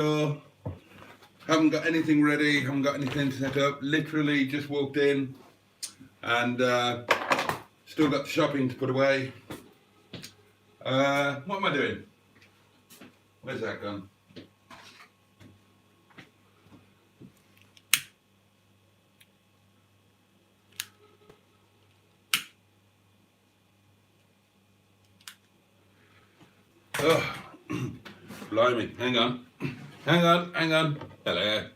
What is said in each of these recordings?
Haven't got anything ready, haven't got anything set up. Literally just walked in and still got the shopping to put away. What am I doing? Where's that gone? Oh, blimey, hang on. Hang on. Hello.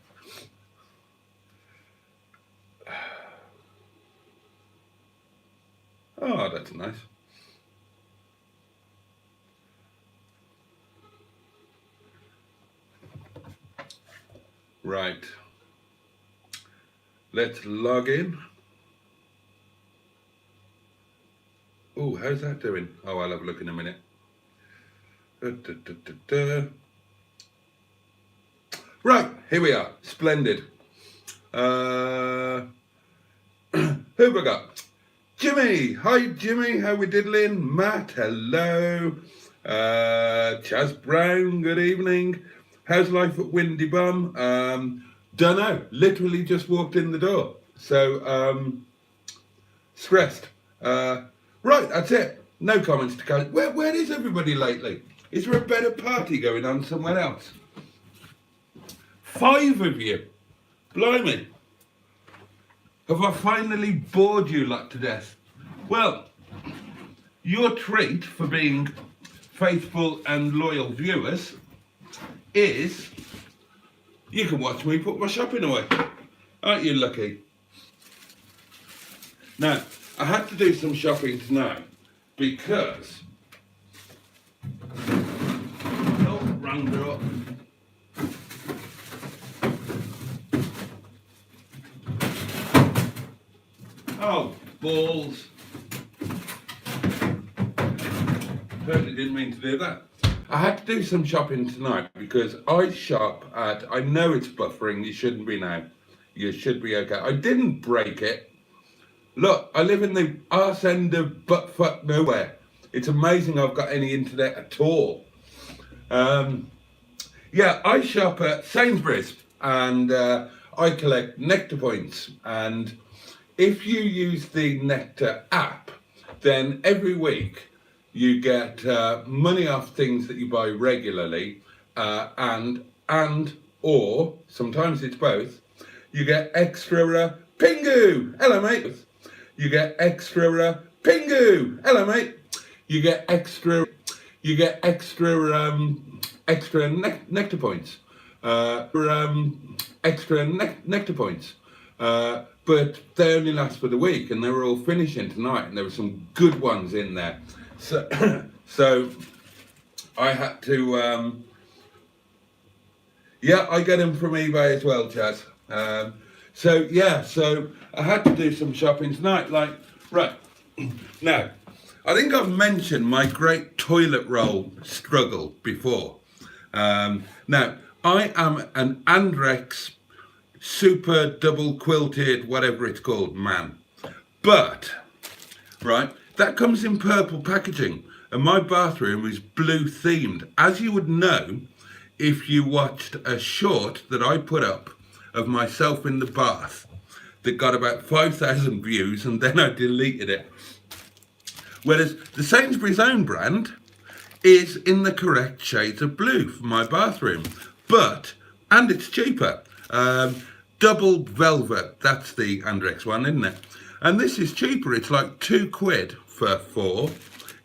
Oh, that's nice. Right. Let's log in. Oh, how's that doing? Oh, I'll have a look in a minute. Right, here we are. Splendid. Who have I got? Jimmy. Hi, Jimmy. How we diddling? Matt, hello. Chaz Brown, good evening. How's life at Windy Bum? Dunno. Literally just walked in the door. So, stressed. Right, that's it. No comments to come. Where is everybody lately? Is there a better party going on somewhere else? 5 of you. Blimey. Have I finally bored you lot to death? Well, your treat for being faithful and loyal viewers is you can watch me put my shopping away. Aren't you lucky? Now, I had to do some shopping tonight because wrong door. Oh, balls. Totally didn't mean to do that. I had to do some shopping tonight because I shop at, I know it's buffering, you shouldn't be now. You should be okay. I didn't break it. Look, I live in the arse end of buttfuck nowhere. It's amazing I've got any internet at all. Yeah, I shop at Sainsbury's and I collect Nectar points, and if you use the Nectar app, then every week you get money off things that you buy regularly, and or sometimes it's both. You get extra Pingu. Hello, mate. You get extra Pingu. Hello, mate. You get extra nectar points. Extra nectar points. But they only last for the week, and they were all finishing tonight, and there were some good ones in there. So, so I had to, yeah, I get them from eBay as well, Chaz. So yeah, so I had to do some shopping tonight. Like, right now, I think I've mentioned my great toilet roll struggle before. Now, I am an Andrex super double quilted, whatever it's called, man. But, right, that comes in purple packaging, and my bathroom is blue themed. As you would know if you watched a short that I put up of myself in the bath that got about 5,000 views, and then I deleted it. Whereas the Sainsbury's own brand is in the correct shades of blue for my bathroom, and it's cheaper. Double velvet, that's the Andrex one, isn't it? And this is cheaper, it's like £2 for 4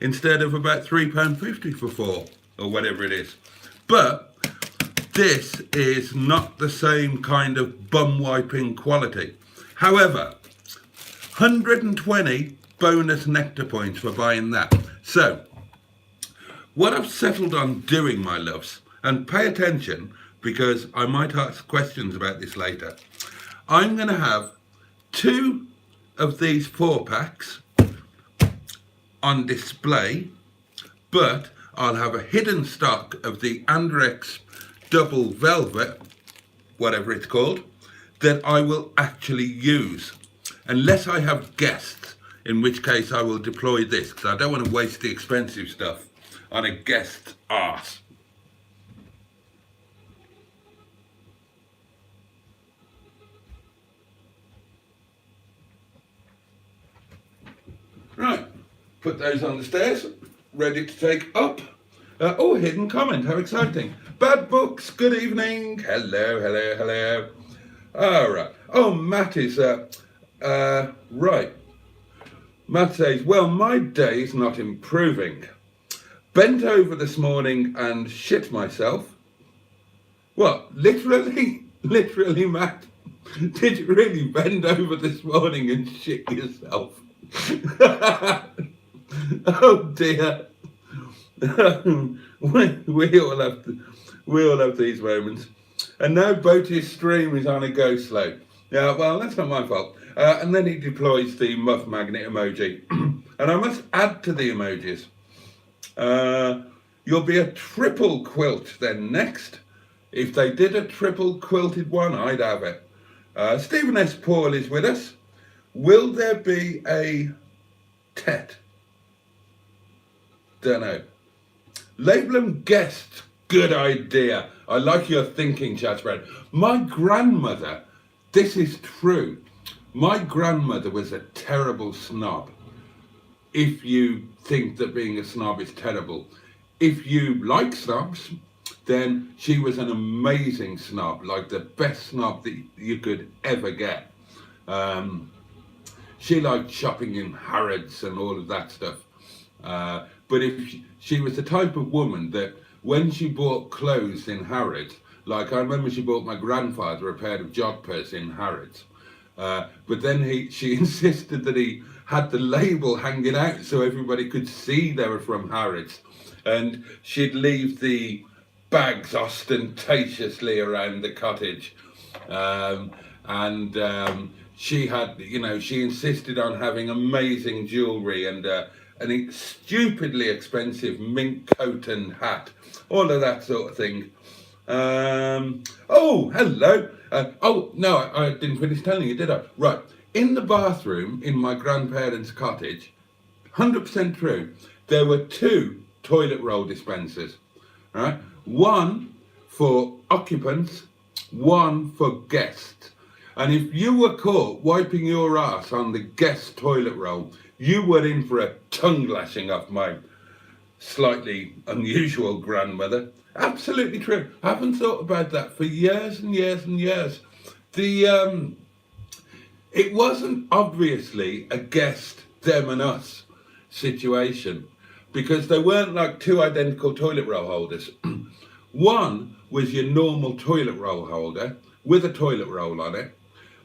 instead of about £3.50 for 4 or whatever it is. But this is not the same kind of bum wiping quality. However, 120 bonus nectar points for buying that. So, what I've settled on doing, my loves, and pay attention because I might ask questions about this later. I'm going to have 2 of these 4-packs on display, but I'll have a hidden stock of the Andrex double velvet, whatever it's called, that I will actually use, unless I have guests, in which case I will deploy this, because I don't want to waste the expensive stuff on a guest's arse. put those on the stairs, ready to take up. Oh, hidden comment, how exciting. Bad Books, good evening. Hello, hello, hello. All right. Oh, Matt is, right. Matt says, well, my day's not improving. Bent over this morning and shit myself. What, literally? Literally, Matt? Did you really bend over this morning and shit yourself? Oh dear. we all have these moments. And now Boaty's stream is on a go slow. Yeah, well, that's not my fault. And then he deploys the muff magnet emoji. And I must add to the emojis. You'll be a triple quilt then next. If they did a triple quilted one, I'd have it. Stephen S. Paul is with us. Will there be a Tet? Don't know. Label them guests. Good idea. I like your thinking, Chatsbread. My grandmother, this is true. My grandmother was a terrible snob. If you think that being a snob is terrible. If you like snobs, then she was an amazing snob, like the best snob that you could ever get. She liked shopping in Harrods and all of that stuff. But if she was the type of woman that when she bought clothes in Harrods, like I remember she bought my grandfather a pair of jodhpurs in Harrods, but then she insisted that he had the label hanging out so everybody could see they were from Harrods, and she'd leave the bags ostentatiously around the cottage, she had, she insisted on having amazing jewellery and an stupidly expensive mink coat and hat, all of that sort of thing. Oh, hello. Oh, no, I didn't finish telling you, did I? Right, in the bathroom in my grandparents' cottage, 100% true, there were 2 toilet roll dispensers, right? One for occupants, one for guests. And if you were caught wiping your ass on the guest toilet roll, you were in for a tongue lashing off my slightly unusual grandmother. Absolutely true. I haven't thought about that for years and years and years. It wasn't obviously a guest, them and us situation, because they weren't like 2 identical toilet roll holders. One was your normal toilet roll holder with a toilet roll on it,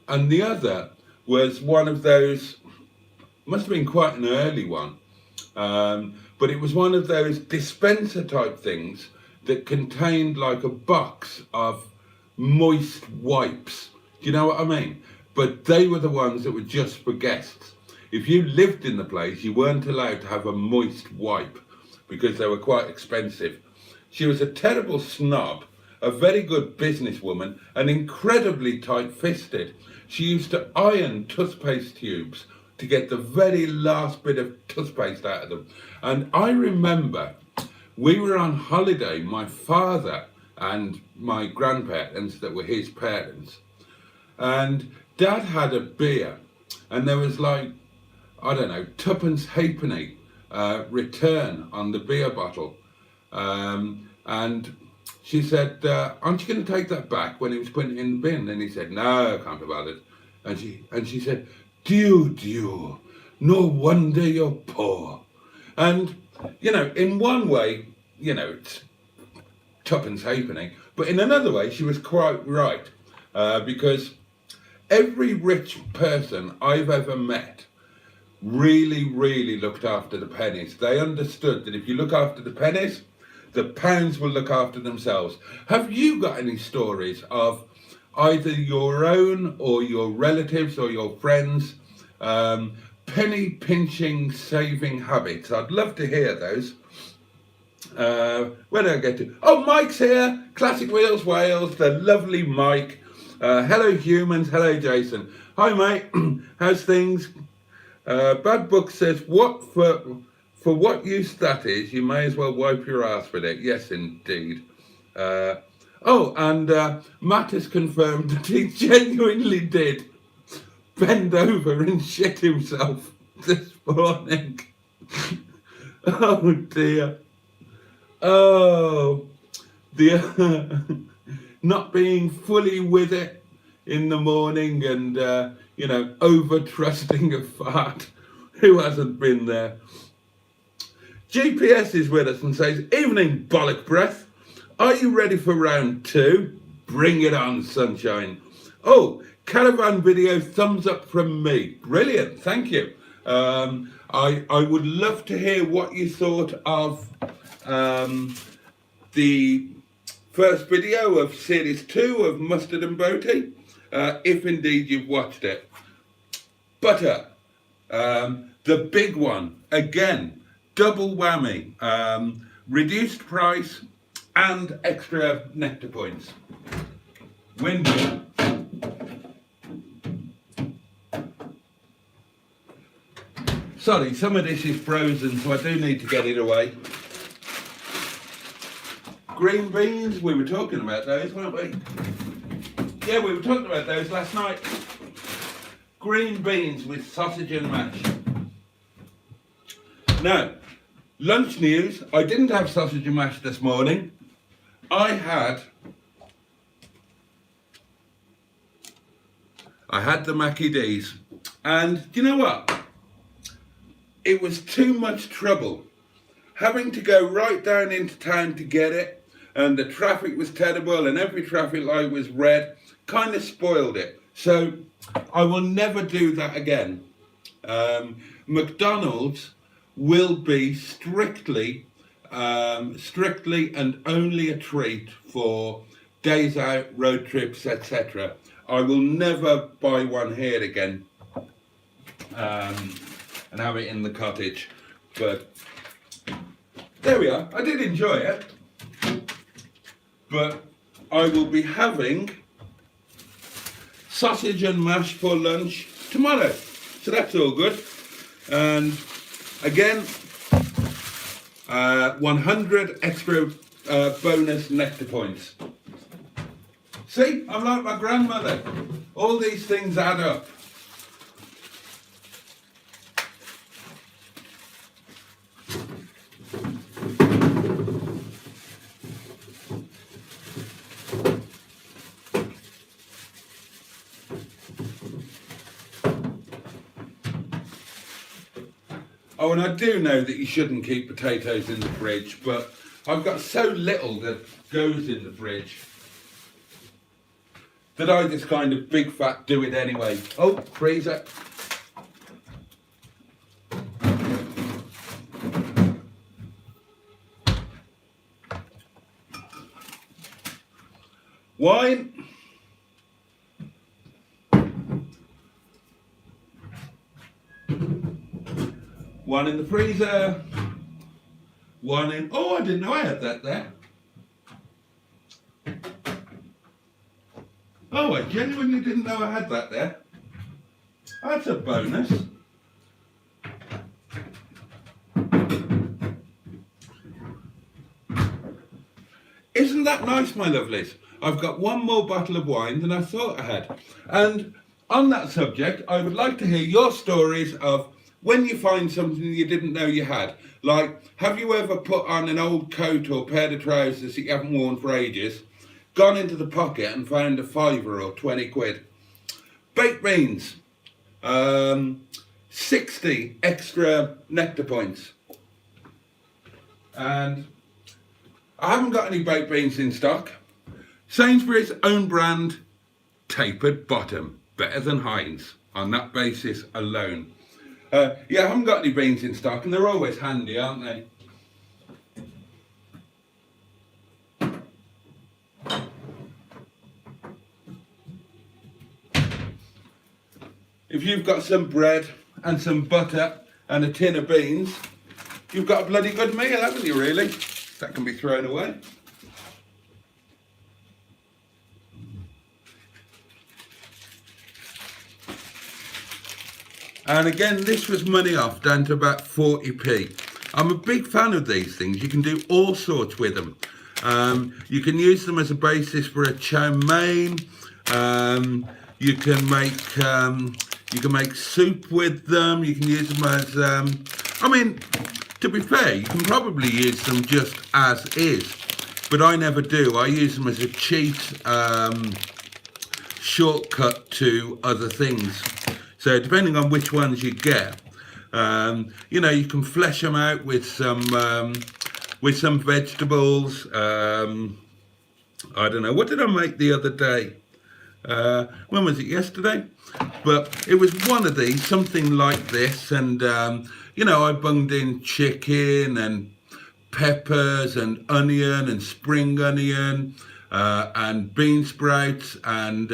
and the other was one of those, must have been quite an early one, but it was one of those dispenser type things that contained like a box of moist wipes. Do you know what I mean? But they were the ones that were just for guests. If you lived in the place, you weren't allowed to have a moist wipe because they were quite expensive. She was a terrible snob, a very good businesswoman, and incredibly tight-fisted. She used to iron toothpaste tubes to get the very last bit of toothpaste out of them. And I remember we were on holiday, my father and my grandparents that were his parents, and Dad had a beer, and there was like, I don't know, 2pence halfpenny return on the beer bottle. And she said, aren't you going to take that back, when he was putting it in the bin? And he said, no, I can't be bothered. And she said, Dew, no wonder you're poor. And, in one way, it's 2pence halfpenny, but in another way, she was quite right, because every rich person I've ever met really, really looked after the pennies. They understood that if you look after the pennies, the pounds will look after themselves. Have you got any stories of either your own or your relatives or your friends penny pinching saving habits? I'd love to hear those. Where do I get to? Oh, Mike's here. Classic Wheels Wales, the lovely Mike. Hello humans, hello Jason. Hi mate, how's things? Bad Book says, for what use that is, you may as well wipe your ass with it. Yes, indeed. And Matt has confirmed that he genuinely did bend over and shit himself this morning. Oh dear. Oh, the not being fully with it in the morning and, you know, over trusting a fart. Who hasn't been there? GPS is with us and says, evening, bollock breath. Are you ready for round 2? Bring it on, sunshine. Oh, caravan video thumbs up from me. Brilliant, thank you. I would love to hear what you thought of the first video of series 2 of Mustard and Boaty, if indeed you've watched it. Butter, the big one, again, double whammy, reduced price and extra nectar points. Windy. Sorry, some of this is frozen, so I do need to get it away. Green beans, we were talking about those, weren't we? Yeah, we were talking about those last night. Green beans with sausage and mash. Now, lunch news. I didn't have sausage and mash this morning. I had the Mackie D's. And do you know what? It was too much trouble. Having to go right down into town to get it, and the traffic was terrible and every traffic light was red, kind of spoiled it. So I will never do that again. McDonald's will be strictly and only a treat for days out, road trips, etc. I will never buy one here again and have it in the cottage. But there we are. I did enjoy it. But I will be having sausage and mash for lunch tomorrow. So that's all good. And again, 100 extra bonus nectar points. See, I'm like my grandmother. All these things add up. Oh, and I do know that you shouldn't keep potatoes in the fridge, but I've got so little that goes in the fridge that I just kind of big fat do it anyway. Oh, freezer. Wine. One in the freezer, one in, oh, I didn't know I had that there. Oh, I genuinely didn't know I had that there. That's a bonus. Isn't that nice, my lovelies? I've got one more bottle of wine than I thought I had. And on that subject, I would like to hear your stories of when you find something you didn't know you had. Like, have you ever put on an old coat or pair of trousers that you haven't worn for ages, gone into the pocket and found a £5 or 20 quid? Baked beans, 60 extra nectar points. And I haven't got any baked beans in stock. Sainsbury's own brand, tapered bottom, better than Heinz on that basis alone. Yeah, I haven't got any beans in stock, and they're always handy, aren't they? If you've got some bread and some butter and a tin of beans, you've got a bloody good meal, haven't you, really? That can be thrown away. And again, this was money off, down to about 40p. I'm a big fan of these things. You can do all sorts with them. You can use them as a basis for a chow mein. You can make soup with them. You can use them as I mean, to be fair, you can probably use them just as is, but I never do. I use them as a cheat shortcut to other things. So depending on which ones you get, you know, you can flesh them out with some vegetables. I don't know, what did I make the other day? When was it? Yesterday? But it was one of these, something like this, and you know, I bunged in chicken and peppers and onion and spring onion and bean sprouts and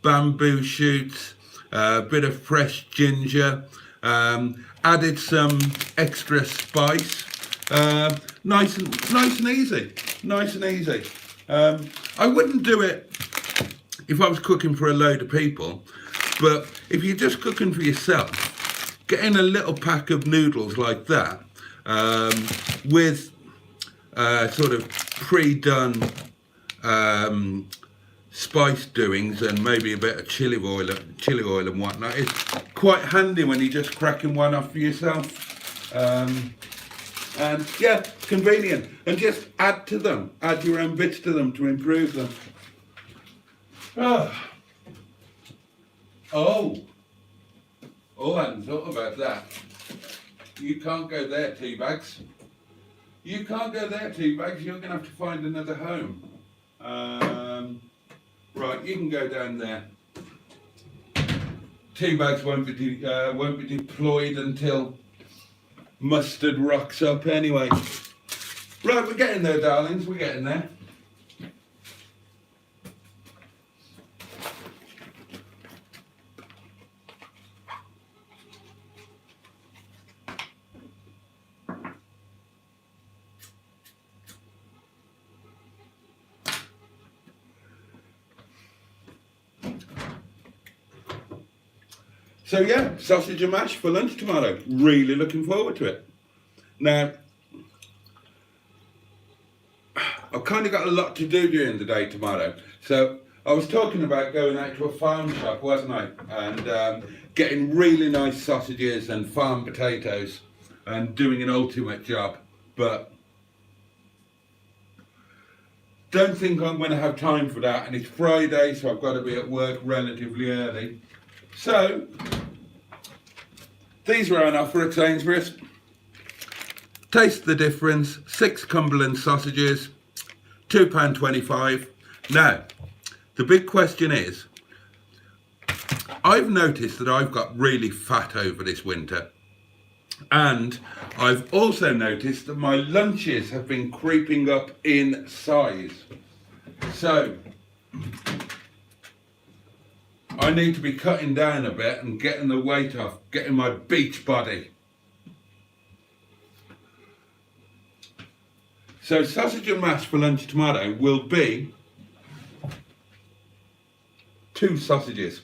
bamboo shoots, a bit of fresh ginger, added some extra spice. Nice and easy. I wouldn't do it if I was cooking for a load of people, but if you're just cooking for yourself, getting a little pack of noodles like that with sort of pre-done spice doings and maybe a bit of chili oil and whatnot, it's quite handy when you're just cracking one off for yourself. And yeah, convenient, and just add to them, add your own bits to them to improve them. Oh, I hadn't thought about that. You can't go there, Teabags. You can't go there, Teabags. You're going to have to find another home. Right, you can go down there. Teabags won't be deployed until mustard rocks up anyway. Right, we're getting there, darlings. We're getting there. So yeah, sausage and mash for lunch tomorrow. Really looking forward to it. Now, I've kind of got a lot to do during the day tomorrow. So I was talking about going out to a farm shop, wasn't I? And getting really nice sausages and farm potatoes and doing an ultimate job. But don't think I'm going to have time for that. And it's Friday, so I've got to be at work relatively early. So these were on offer at Sainsbury's. Taste the difference. 6 Cumberland sausages, £2.25. Now, the big question is, I've noticed that I've got really fat over this winter. And I've also noticed that my lunches have been creeping up in size. So I need to be cutting down a bit and getting the weight off, getting my beach body. So sausage and mash for lunch tomorrow will be 2 sausages.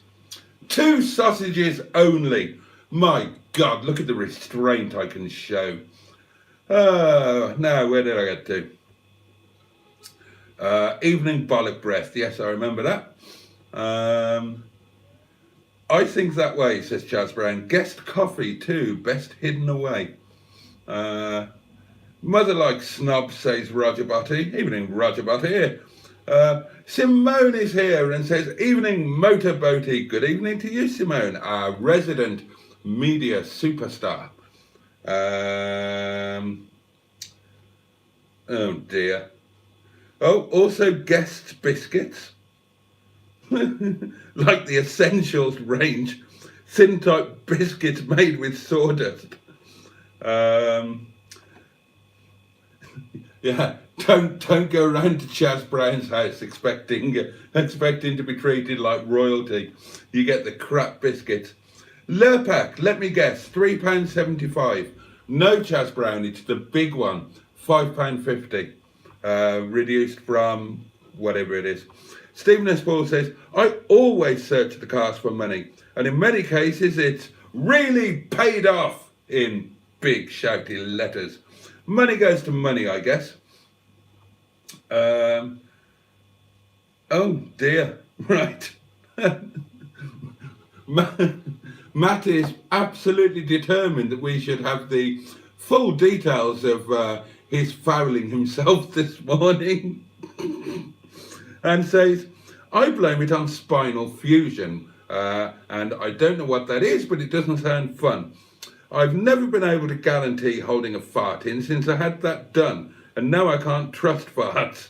2 sausages only. My God, look at the restraint I can show. Now, where did I get to? Evening bollock breast. Yes, I remember that. I think that way, says Chaz Brown. Guest coffee too, best hidden away. Mother like snob, says Roger Boaty. Evening, Roger Boaty. Simone is here and says, evening, Motor Boaty. Good evening to you, Simone, our resident media superstar. Oh dear. Oh, also guest biscuits. Like the Essentials range. Thin type biscuits made with sawdust. Yeah, don't go around to Chaz Brown's house expecting to be treated like royalty. You get the crap biscuits. Lurpak, let me guess, £3.75. No, Chaz Brown, it's the big one, £5.50. Reduced from whatever it is. Stephen S. Paul says, I always search the cast for money, and in many cases it's really paid off in big shouty letters. Money goes to money, I guess. Oh Matt is absolutely determined that we should have the full details of his fouling himself this morning. And says, I blame it on spinal fusion. And I don't know what that is, but it doesn't sound fun. I've never been able to guarantee holding a fart in since I had that done. And now I can't trust farts.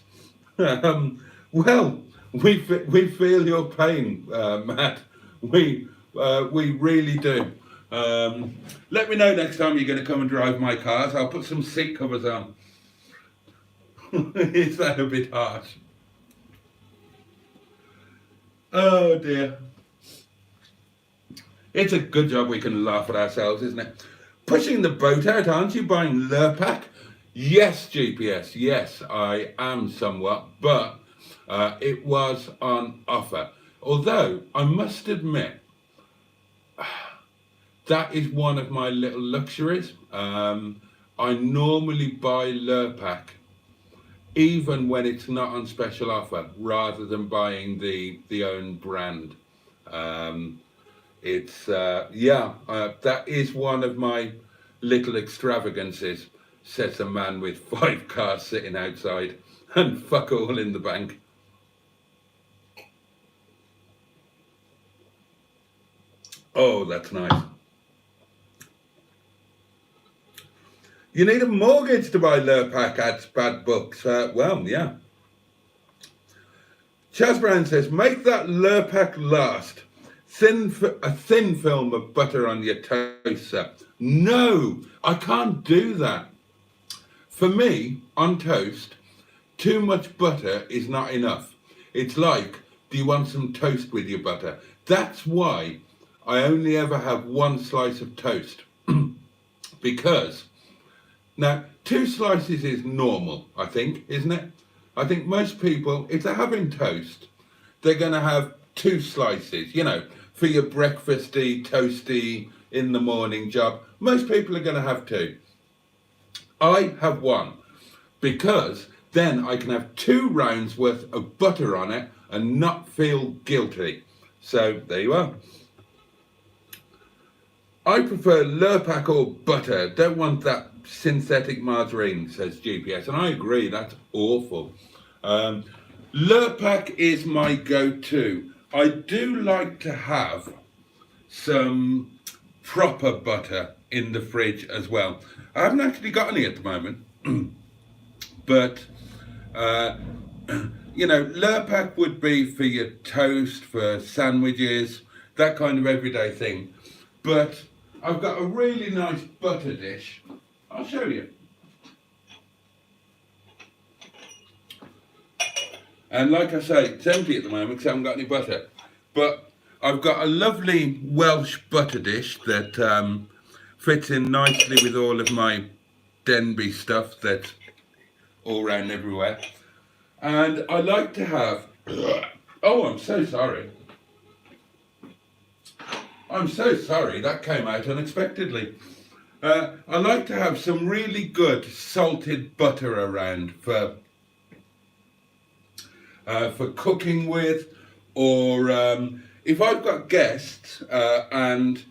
Well, we feel your pain, Matt. We really do. Let me know next time you're going to come and drive my cars. I'll put some seat covers on. Is that a bit harsh? Oh dear. It's a good job we can laugh at ourselves, isn't it? Pushing the boat out, aren't you, buying Lurpak? Yes, GPS, yes, I am somewhat, but it was on offer. Although, I must admit, that is one of my little luxuries. I normally buy Lurpak even when it's not on special offer, rather than buying the own brand. That is one of my little extravagances, says a man with 5 cars sitting outside and fuck all in the bank. Oh, that's nice. You need a mortgage to buy Lurpak, adds Bad Books. Well, yeah. Chaz Brown says, make that Lurpak last. A thin film of butter on your toast, sir. No, I can't do that. For me, on toast, too much butter is not enough. It's like, do you want some toast with your butter? That's why I only ever have one slice of toast. Because, now, 2 slices is normal, I think, isn't it? I think most people, if they're having toast, they're going to have 2 slices, you know, for your breakfasty, toasty, in the morning job. Most people are going to have 2. I have 1, because then I can have 2 rounds worth of butter on it and not feel guilty. So there you are. I prefer Lurpak or butter. Don't want that synthetic margarine, says GPS. And I agree, that's awful. Lurpak is my go-to. I do like to have some proper butter in the fridge as well. I haven't actually got any at the moment. But, you know, Lurpak would be for your toast, for sandwiches, that kind of everyday thing. But I've got a really nice butter dish. I'll show you. And like I say, it's empty at the moment because I haven't got any butter. But I've got a lovely Welsh butter dish that fits in nicely with all of my Denby stuff that's all around everywhere. And I like to have... Oh, I'm so sorry. I'm so sorry, that came out unexpectedly. I like to have some really good salted butter around for cooking with, or if I've got guests and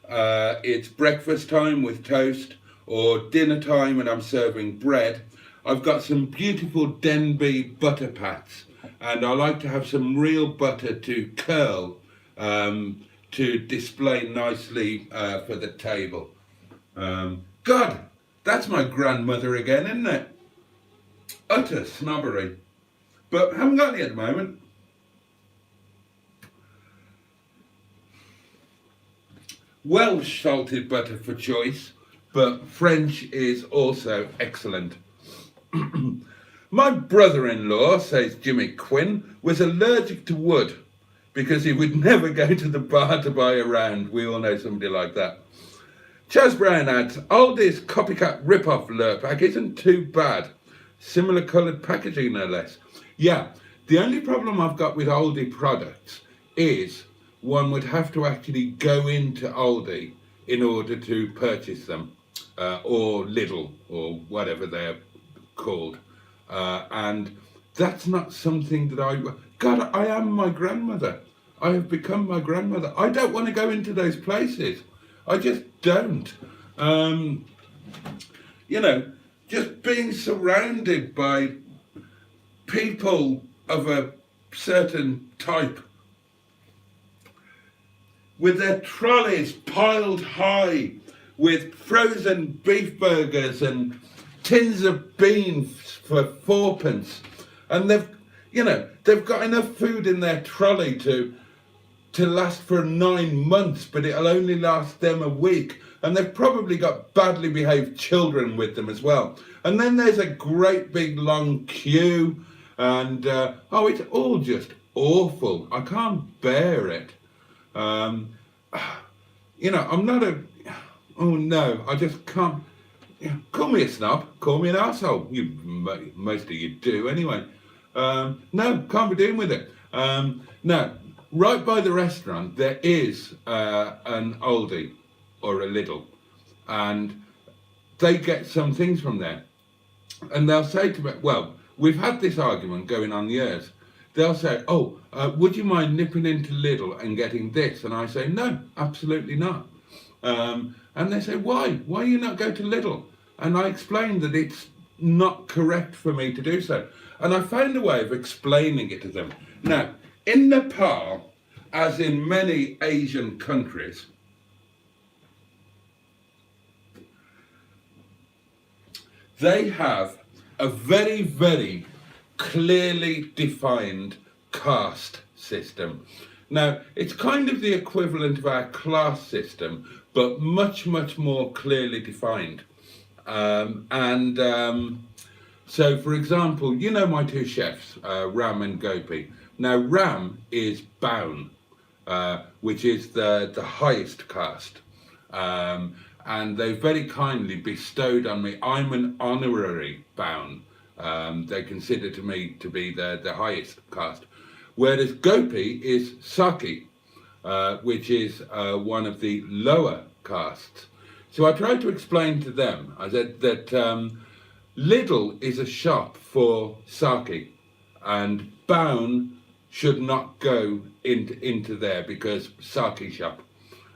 it's breakfast time with toast, or dinner time and I'm serving bread, I've got some beautiful Denby butter pats, and I like to have some real butter to curl to display nicely for the table. God, that's my grandmother again, isn't it? Utter snobbery. But haven't got any at the moment. Welsh salted butter for choice, but French is also excellent. My brother-in-law, says Jimmy Quinn, was allergic to wood because he would never go to the bar to buy a round. We all know somebody like that. Chaz Brown adds, Aldi's copycat rip-off Lurpak isn't too bad. Similar coloured packaging, no less. Yeah, the only problem I've got with Aldi products is one would have to actually go into Aldi in order to purchase them, or Lidl, or whatever they're called. And that's not something that God, I am my grandmother. I have become my grandmother. I don't want to go into those places. I just don't. You know, just being surrounded by people of a certain type with their trolleys piled high with frozen beef burgers and tins of beans for 4p, and they've got enough food in their trolley to last for 9 months, but it'll only last them a week, and they've probably got badly behaved children with them as well. And then there's a great big long queue, and it's all just awful. I can't bear it. I'm not I just can't. Call me a snob, call me an arsehole. Most of you do anyway. No, can't be doing with it. No, right by the restaurant there is an Aldi or a Lidl, and they get some things from there. And they'll say to me, well, we've had this argument going on years. They'll say, would you mind nipping into Lidl and getting this? And I say, no, absolutely not. And they say, why? Why you not go to Lidl? And I explain that it's not correct for me to do so. And I found a way of explaining it to them. Now, in Nepal, as in many Asian countries, they have a very, very clearly defined caste system. Now, it's kind of the equivalent of our class system, but much, much more clearly defined. So, for example, you know my two chefs, Ram and Gopi. Now, Ram is Baun, which is the highest caste. And they very kindly bestowed on me, I'm an honorary Baun. They consider to me to be the highest caste. Whereas Gopi is Saki, which is one of the lower castes. So I tried to explain to them, I said that Lidl is a shop for sake, and Baun should not go into there because sake shop.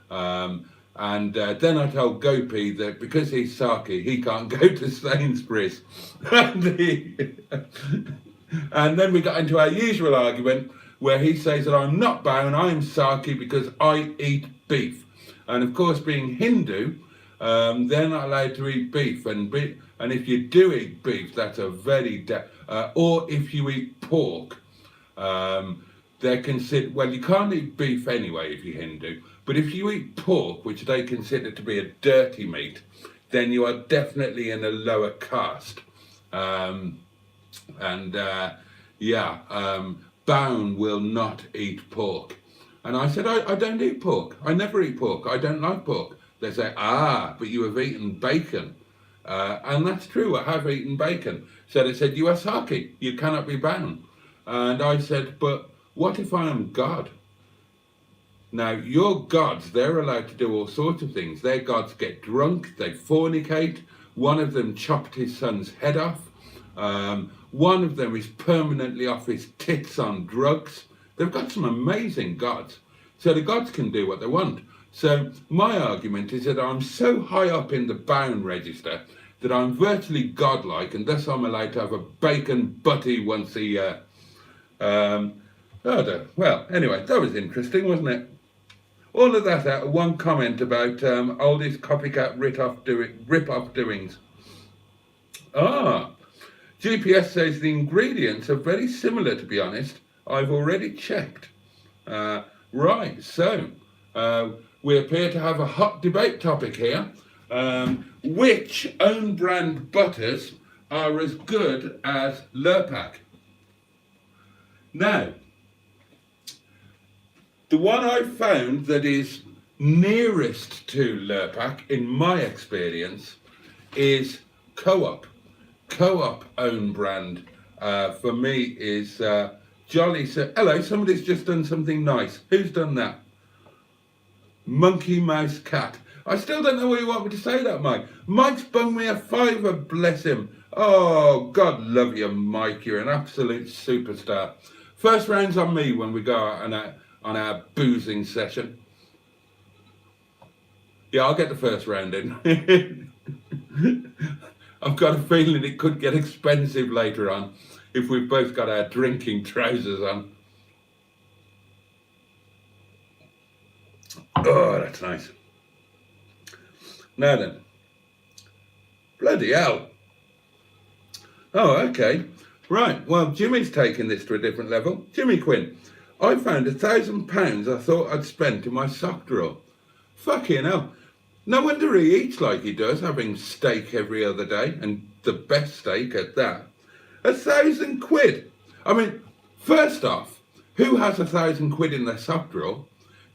And then I told Gopi that because he's sake, he can't go to Sainsbury's. And then we got into our usual argument where he says that I'm not Baun, I am sake because I eat beef. And of course, being Hindu, they're not allowed to eat beef. And if you do eat beef, that's a very... or if you eat pork, they're considered... Well, you can't eat beef anyway if you're Hindu. But if you eat pork, which they consider to be a dirty meat, then you are definitely in a lower caste. Baun will not eat pork. And I said, I don't eat pork. I never eat pork. I don't like pork. They say, but you have eaten bacon. And that's true, I have eaten bacon. So they said, you are sake, you cannot be Baun. And I said, but what if I am God? Now, your gods, they're allowed to do all sorts of things. Their gods get drunk, they fornicate. One of them chopped his son's head off. One of them is permanently off his tits on drugs. They've got some amazing gods. So the gods can do what they want. So my argument is that I'm so high up in the Baun register that I'm virtually godlike, and thus I'm allowed to have a bacon butty once a year. Well, anyway, that was interesting, wasn't it? All of that out of one comment about oldest copycat rip-off doings. GPS says the ingredients are very similar, to be honest. I've already checked. Right, so we appear to have a hot debate topic here. Which own brand butters are as good as Lurpak? Now, the one I've found that is nearest to Lurpak, in my experience, is Co-op. Co-op own brand for me is Jolly. So, hello, somebody's just done something nice. Who's done that? Monkey, mouse, cat. I still don't know what you want me to say that, Mike. Mike's bung me a £5, bless him. Oh, God love you, Mike. You're an absolute superstar. First round's on me when we go out on our boozing session. Yeah, I'll get the first round in. I've got a feeling it could get expensive later on if we've both got our drinking trousers on. Oh, that's nice. Now then. Bloody hell. Oh, okay. Right, well, Jimmy's taking this to a different level. Jimmy Quinn, I found £1,000 I thought I'd spent in my sock drawer. Fucking hell. No wonder he eats like he does, having steak every other day, and the best steak at that. £1,000? I mean, first off, who has £1,000 in their sock drawer?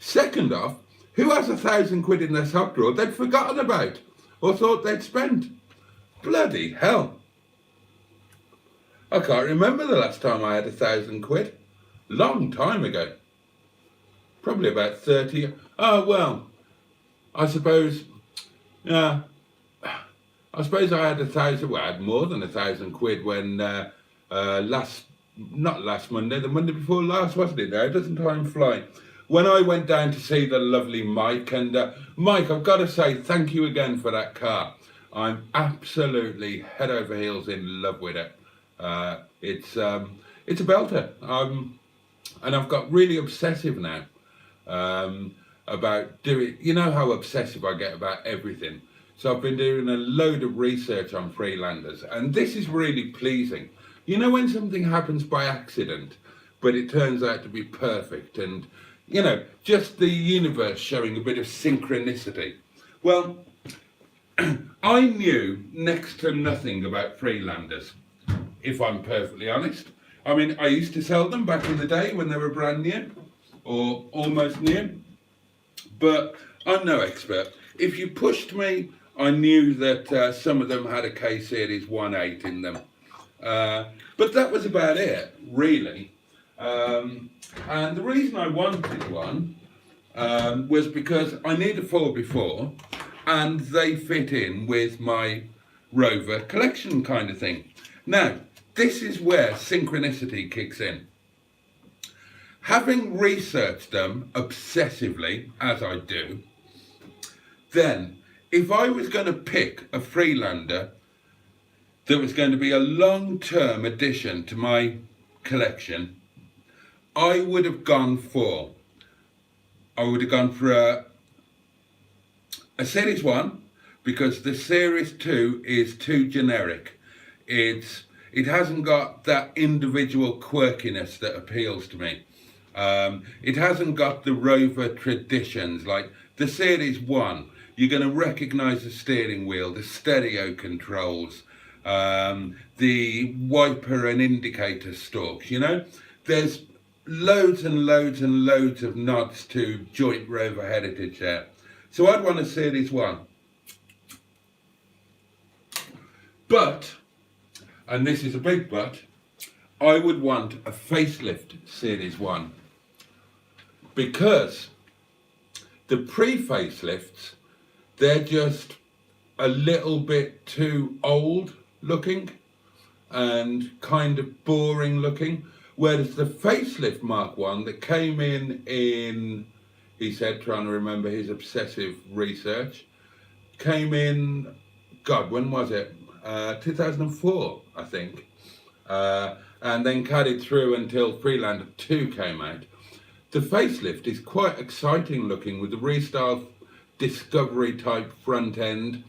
Second off, who has £1,000 in their sock drawer they'd forgotten about or thought they'd spent? Bloody hell. I can't remember the last time I had £1,000. Long time ago. Probably about 30. Oh, well, I suppose, yeah. I suppose I had I had more than £1,000 when not last Monday, the Monday before last, wasn't it? Now, doesn't time fly? When I went down to see the lovely Mike, and Mike, I've got to say thank you again for that car. I'm absolutely head over heels in love with it. It's a belter. And I've got really obsessive now about doing. You know how obsessive I get about everything. So I've been doing a load of research on Freelanders, and this is really pleasing. You know when something happens by accident, but it turns out to be perfect, and you know, just the universe showing a bit of synchronicity. Well, I knew next to nothing about Freelanders, if I'm perfectly honest. I mean, I used to sell them back in the day when they were brand new, or almost new, but I'm no expert. If you pushed me, I knew that some of them had a K-Series 1.8 in them. But that was about it, really. And the reason I wanted one was because I need a 4x4, and they fit in with my Rover collection kind of thing. Now, this is where synchronicity kicks in. Having researched them obsessively, as I do, then if I was going to pick a Freelander that was going to be a long-term addition to my collection, I would have gone for a Series 1, because the Series 2 is too generic. It hasn't got that individual quirkiness that appeals to me. It hasn't got the Rover traditions. Like the Series 1, you're going to recognise the steering wheel, the stereo controls, the wiper and indicator stalks, you know? There's loads and loads and loads of nods to joint Rover heritage there. So I'd want a Series 1. But, and this is a big but, I would want a facelift Series 1. Because the pre-facelifts, they're just a little bit too old looking and kind of boring looking. Whereas the facelift Mark 1 that came in, he said, trying to remember his obsessive research, came in, God, when was it? 2004, I think. And then carried through until Freelander 2 came out. The facelift is quite exciting looking with the restyled Discovery type front end,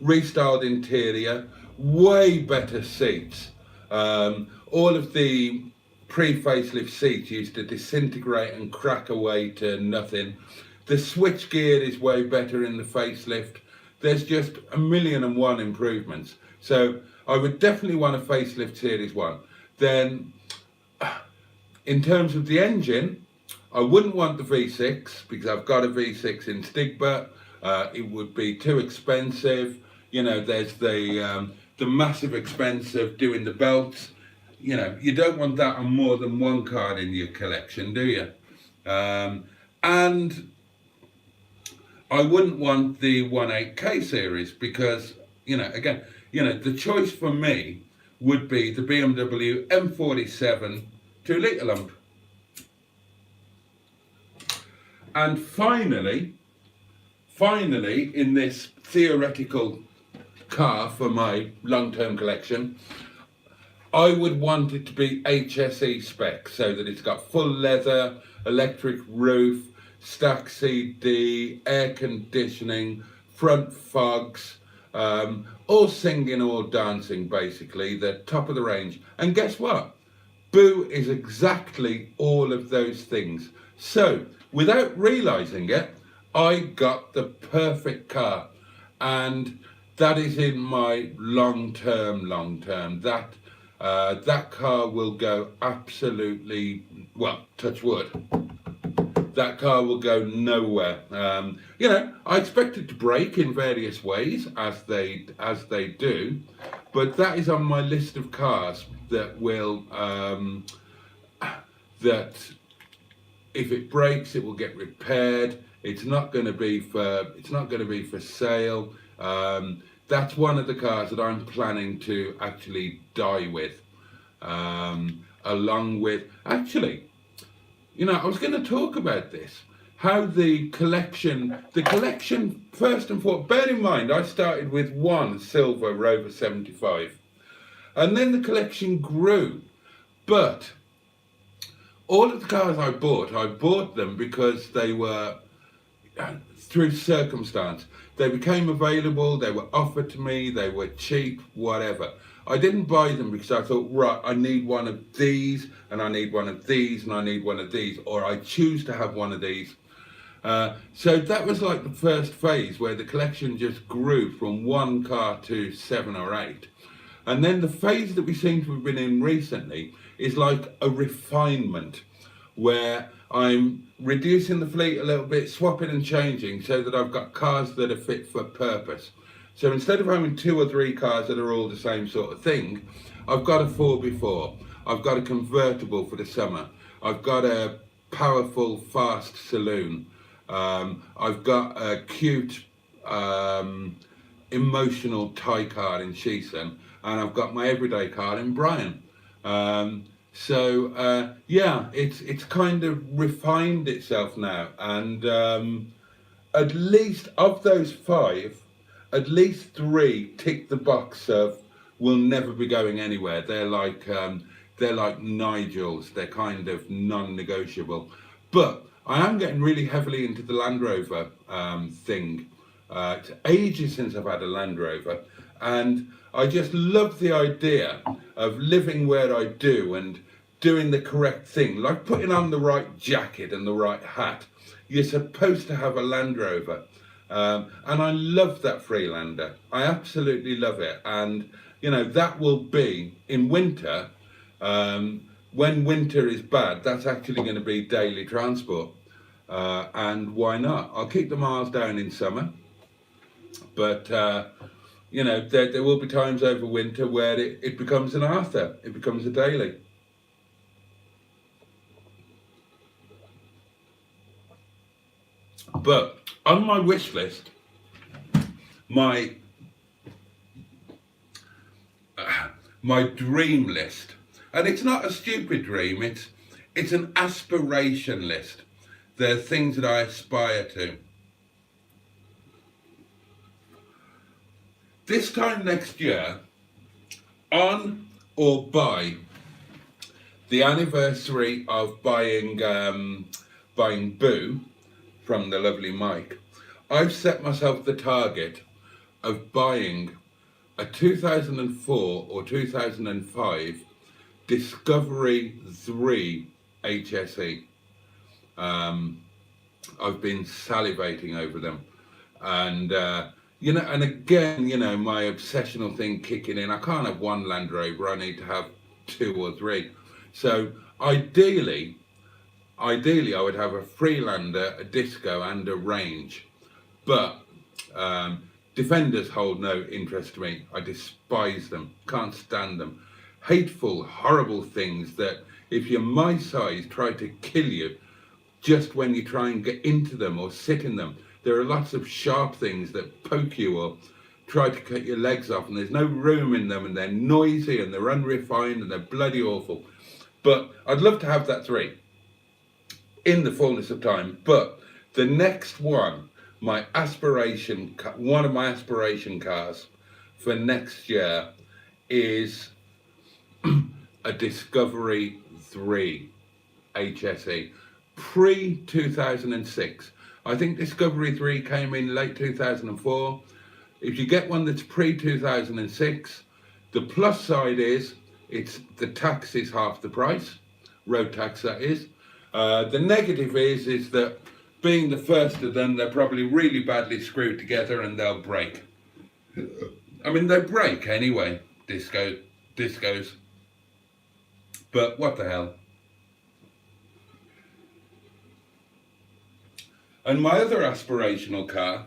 restyled interior, way better seats. All of the pre-facelift seats used to disintegrate and crack away to nothing. The switch gear is way better in the facelift. There's just 1,000,001 improvements. So I would definitely want a facelift Series 1. Then in terms of the engine, I wouldn't want the V6 because I've got a V6 in Stigbürt. It would be too expensive. You know, there's the massive expense of doing the belts. You know, you don't want that on more than one car in your collection, do you? And I wouldn't want the 1.8 K-Series because, you know, again, you know, the choice for me would be the BMW M47 2-litre lump. And finally, in this theoretical car for my long-term collection, I would want it to be HSE spec, so that it's got full leather, electric roof, stack CD, air conditioning, front fogs, all singing, all dancing, basically, the top of the range. And guess what? Boo is exactly all of those things. So, without realising it, I got the perfect car. And that is in my long-term. That car will go absolutely, well, touch wood. That car will go nowhere. You know, I expect it to break in various ways, as they do, but that is on my list of cars that will, that if it breaks, it will get repaired. It's not going to be for sale. That's one of the cars that I'm planning to actually die with, along with, actually, you know, I was going to talk about this, how the collection, first and foremost, bear in mind, I started with one silver Rover 75, and then the collection grew, but all of the cars I bought them because they were, through circumstance. They became available, they were offered to me, they were cheap, whatever. I didn't buy them because I thought, right, I need one of these, and I need one of these, and I need one of these, or I choose to have one of these. So that was like the first phase where the collection just grew from one car to 7 or 8. And then the phase that we seem to have been in recently is like a refinement, where I'm reducing the fleet a little bit, swapping and changing, so that I've got cars that are fit for purpose. So instead of having 2 or 3 cars that are all the same sort of thing, I've got a 4x4, I've got a convertible for the summer, I've got a powerful fast saloon, I've got a cute emotional Thai car in Shison, and I've got my everyday car in Brian. So yeah, it's kind of refined itself now, and at least of those 5, at least 3 tick the box of will never be going anywhere. They're like Nigels. They're kind of non-negotiable. But I am getting really heavily into the Land Rover thing. It's ages since I've had a Land Rover, and I just love the idea of living where I do and doing the correct thing, like putting on the right jacket and the right hat. You're supposed to have a Land Rover. And I love that Freelander. I absolutely love it. And, you know, that will be in winter, when winter is bad, that's actually going to be daily transport. And why not? I'll keep the miles down in summer. But, you know, there will be times over winter where it becomes an Arthur. It becomes a daily. But on my wish list, my dream list, and it's not a stupid dream, it's an aspiration list. They're things that I aspire to. This time next year, on or by the anniversary of buying Boo from the lovely Mike, I've set myself the target of buying a 2004 or 2005 Discovery 3 HSE. I've been salivating over them, and you know, and again, you know, my obsessional thing kicking in. I can't have one Land Rover, I need to have 2 or 3. So ideally I would have a Freelander, a Disco and a Range. But Defenders hold no interest to me. I despise them, can't stand them. Hateful, horrible things that, if you're my size, try to kill you just when you try and get into them or sit in them. There are lots of sharp things that poke you or try to cut your legs off, and there's no room in them, and they're noisy and they're unrefined and they're bloody awful. But I'd love to have that 3 in the fullness of time. But The next one, one of my aspiration cars for next year is a Discovery 3 HSE, pre-2006. I think Discovery 3 came in late 2004. If you get one that's pre-2006, the plus side is the tax is half the price, road tax that is. The negative is that being the first of them, they're probably really badly screwed together and they'll break. I mean, they break anyway, discos. But what the hell. And my other aspirational car,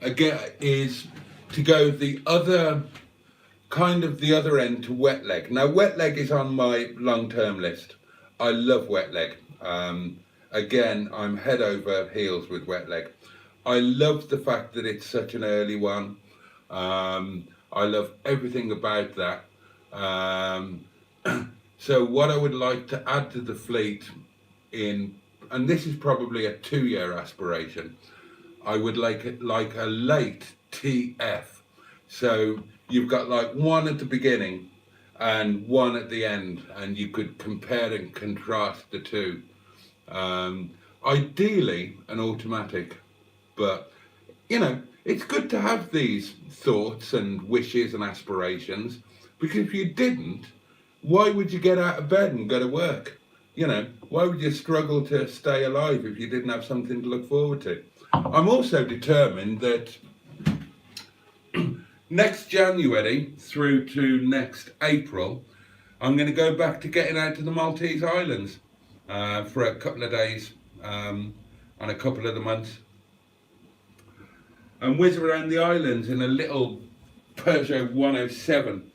again, is to go the other end to Wetleg. Now, Wetleg is on my long-term list. I love Wetleg. Again, I'm head over heels with Wetleg. I love the fact that it's such an early one. I love everything about that. So what I would like to add to the fleet and this is probably a 2-year aspiration, I would like a late TF. So you've got like one at the beginning and one at the end, and you could compare and contrast the two. Ideally an automatic, but you know, it's good to have these thoughts and wishes and aspirations, because if you didn't, why would you get out of bed and go to work? You know, why would you struggle to stay alive if you didn't have something to look forward to? I'm also determined that next January through to next April, I'm going to go back to getting out to the Maltese Islands for a couple of days and a couple of the months, and whiz around the islands in a little Peugeot 107.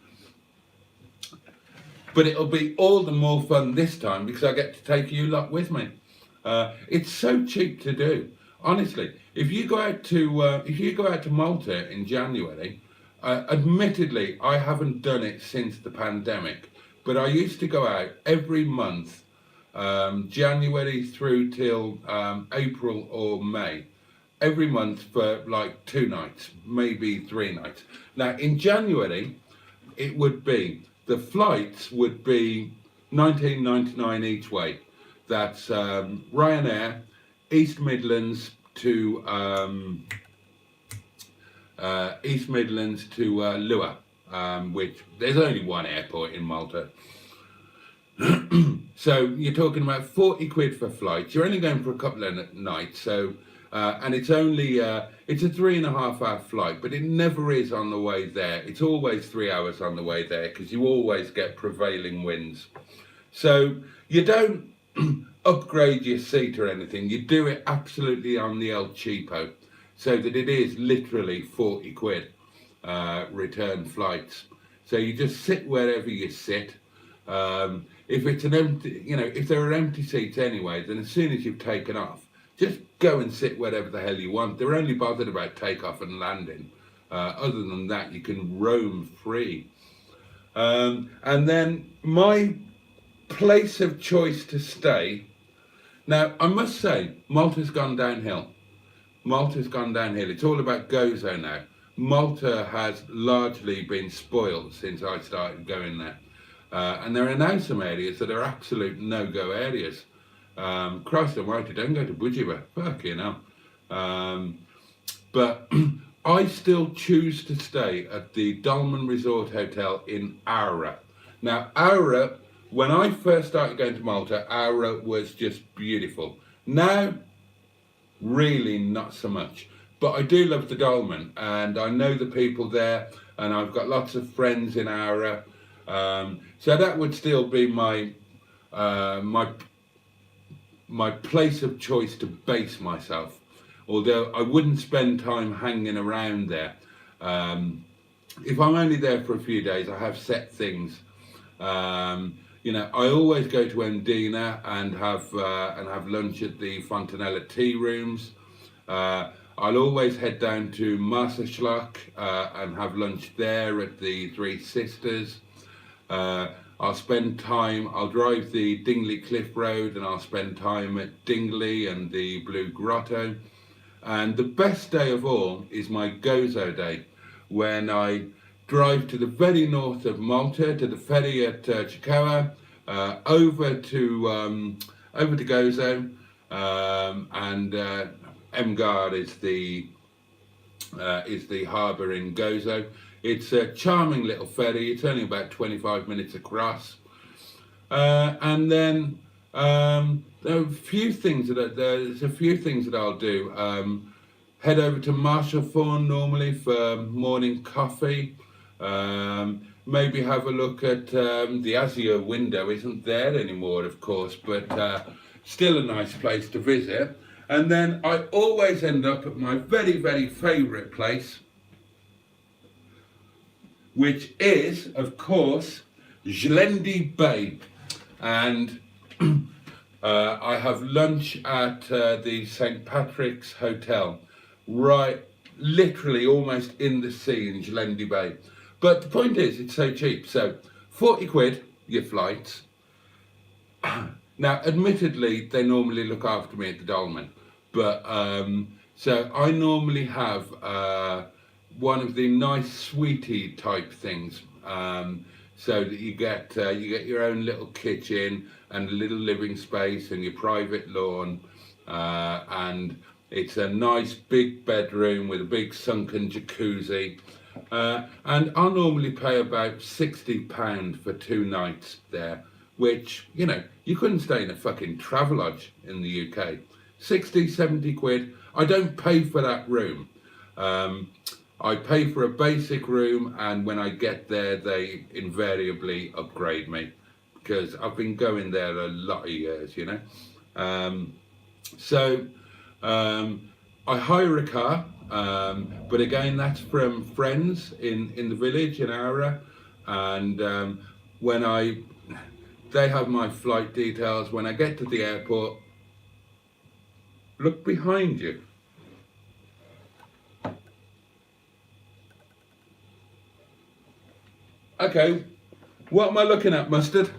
But it'll be all the more fun this time because I get to take you lot with me. It's so cheap to do, honestly. If you go out to Malta in January, admittedly I haven't done it since the pandemic, but I used to go out every month, January through till April or May, every month for like 2 nights, maybe 3 nights. Now in January, the flights would be $19.99 each way. That's Ryanair, East Midlands to Lua, which there's only one airport in Malta. So you're talking about 40 quid for flights. You're only going for a couple of nights, so and it's only it's a 3.5 hour flight, but it never is on the way there. It's always 3 hours on the way there because you always get prevailing winds. So you don't upgrade your seat or anything. You do it absolutely on the El Cheapo, so that it is literally 40 quid return flights. So you just sit wherever you sit. If it's an empty, you know, if there are empty seats anyway, then as soon as you've taken off, just go and sit wherever the hell you want. They're only bothered about takeoff and landing. Other than that, you can roam free. And then my place of choice to stay. Now, I must say, Malta's gone downhill. Malta's gone downhill. It's all about Gozo now. Malta has largely been spoiled since I started going there. And there are now some areas that are absolute no-go areas. Christ almighty, don't go to Bujiba, fucking hell. But I still choose to stay at the Dolmen Resort Hotel in Aura. Now, Aura, when I first started going to Malta, Aura was just beautiful. Now, really not so much. But I do love the Dolmen, and I know the people there, and I've got lots of friends in Aura. So that would still be my place of choice to base myself, although I wouldn't spend time hanging around there. If I'm only there for a few days, I have set things. You know, I always go to Mdina and have lunch at the Fontanella tea rooms. I'll always head down to Marsashlock and have lunch there at the Three Sisters. I'll spend time, I'll drive the Dingley Cliff Road and I'll spend time at Dingley and the Blue Grotto. And the best day of all is my Gozo day, when I drive to the very north of Malta, to the ferry at Chikawa, over to Gozo, and Emgar is the harbour in Gozo. It's a charming little ferry. It's only about 25 minutes across, and then there are a few things that I'll do. Head over to Marshallthorne normally for morning coffee. Maybe have a look at the Azure window. Isn't there anymore, of course, but still a nice place to visit. And then I always end up at my very, very favourite place, which is, of course, Jlendi Bay. And I have lunch at the St. Patrick's Hotel, right, literally almost in the sea in Jlendi Bay. But the point is, it's so cheap. So 40 quid, your flights. Now, admittedly, they normally look after me at the Dolmen. But so I normally have one of the nice sweetie type things, so that you get your own little kitchen and a little living space and your private lawn, and it's a nice big bedroom with a big sunken jacuzzi, and I'll normally pay about £60 for 2 nights there, which, you know, you couldn't stay in a fucking Travelodge in the UK. 60, 70 quid. I don't pay for that room. I pay for a basic room, and when I get there, they invariably upgrade me, because I've been going there a lot of years, you know. So I hire a car, but again, that's from friends in the village in Ara, and when they have my flight details. When I get to the airport, look behind you. Okay, what am I looking at, Mustard?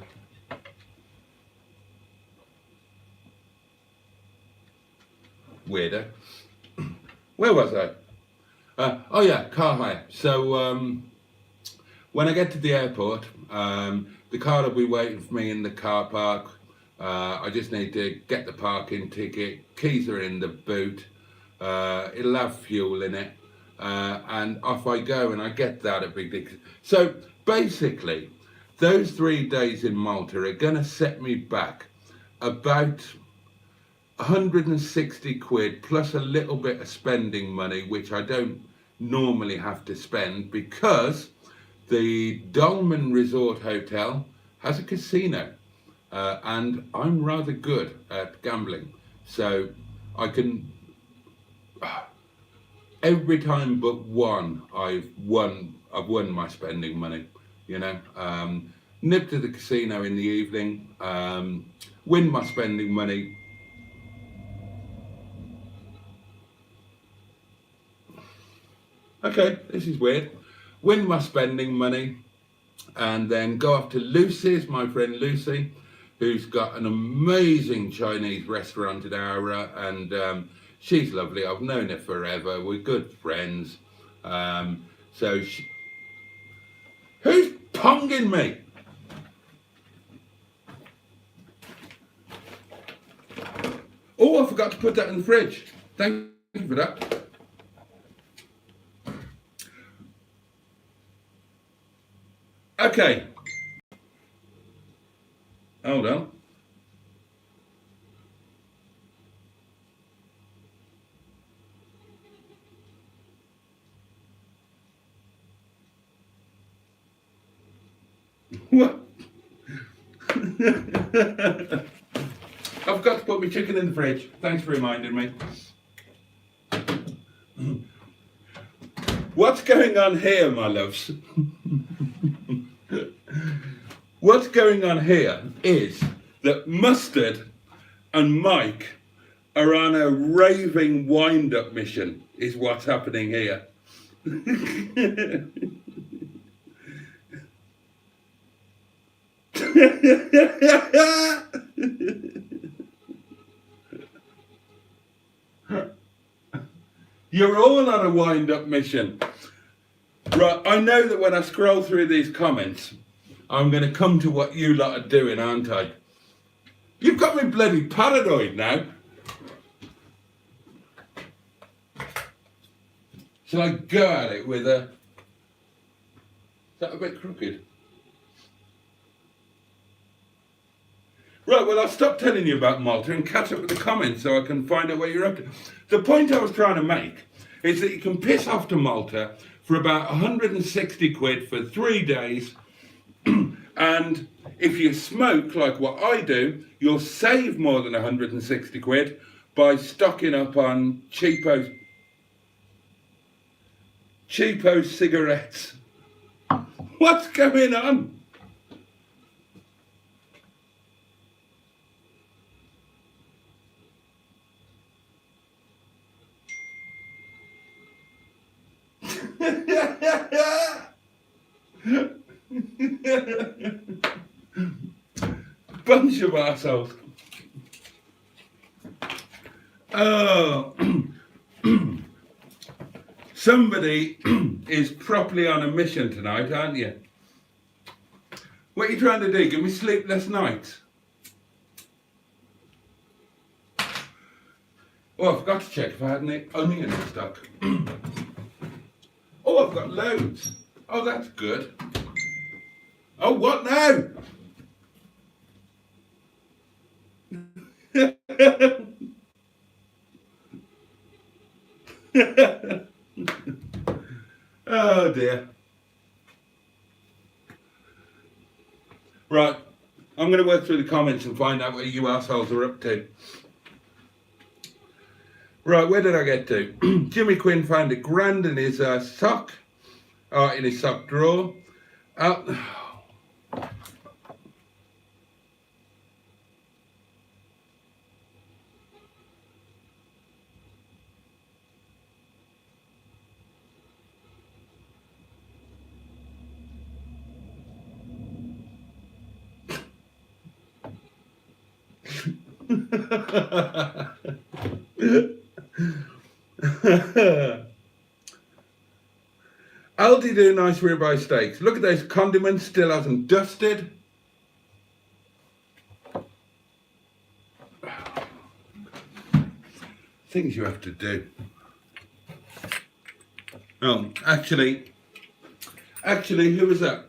Weirdo. Where was I? Oh yeah, car hire. So when I get to the airport, the car will be waiting for me in the car park. I just need to get the parking ticket, keys are in the boot, it'll have fuel in it, and off I go, and I get that at Big Dick. So basically, those 3 days in Malta are going to set me back about 160 quid plus a little bit of spending money, which I don't normally have to spend, because the Dolmen Resort Hotel has a casino. And I'm rather good at gambling, so I can, every time but one, I've won my spending money, you know. Nip to the casino in the evening, win my spending money. Okay, this is weird. Win my spending money, and then go off to Lucy's, my friend Lucy, who's got an amazing Chinese restaurant in Ara, and she's lovely. I've known her forever. We're good friends. So who's ponging me? Oh, I forgot to put that in the fridge. Thank you for that. Okay. Hold on. What? I've got to put my chicken in the fridge. Thanks for reminding me. What's going on here, my loves? What's going on here is that Mustard and Mike are on a raving wind-up mission, is what's happening here. You're all on a wind-up mission. Right, I know that when I scroll through these comments, I'm going to come to what you lot are doing, aren't I? You've got me bloody paranoid now. Shall I go at it with a... Is that a bit crooked? Right, well, I'll stop telling you about Malta and catch up with the comments so I can find out what you're up to. The point I was trying to make is that you can piss off to Malta for about 160 quid for 3 days. And if you smoke like what I do, you'll save more than 160 quid by stocking up on cheapo cigarettes. What's going on? Bunch of assholes. Oh, somebody is properly on a mission tonight, aren't you? What are you trying to do? Give me sleepless nights? Oh, I forgot to check if I had any onion in stock. Oh, I've got loads. Oh, that's good. Oh, what now? Oh dear. Right, I'm going to work through the comments and find out what you assholes are up to. Right, where did I get to? Jimmy Quinn found £1,000 in his sock, in his sock drawer. Aldi do nice ribeye steaks. Look at those condiments, still hasn't dusted. Things you have to do. Oh, actually, who was that?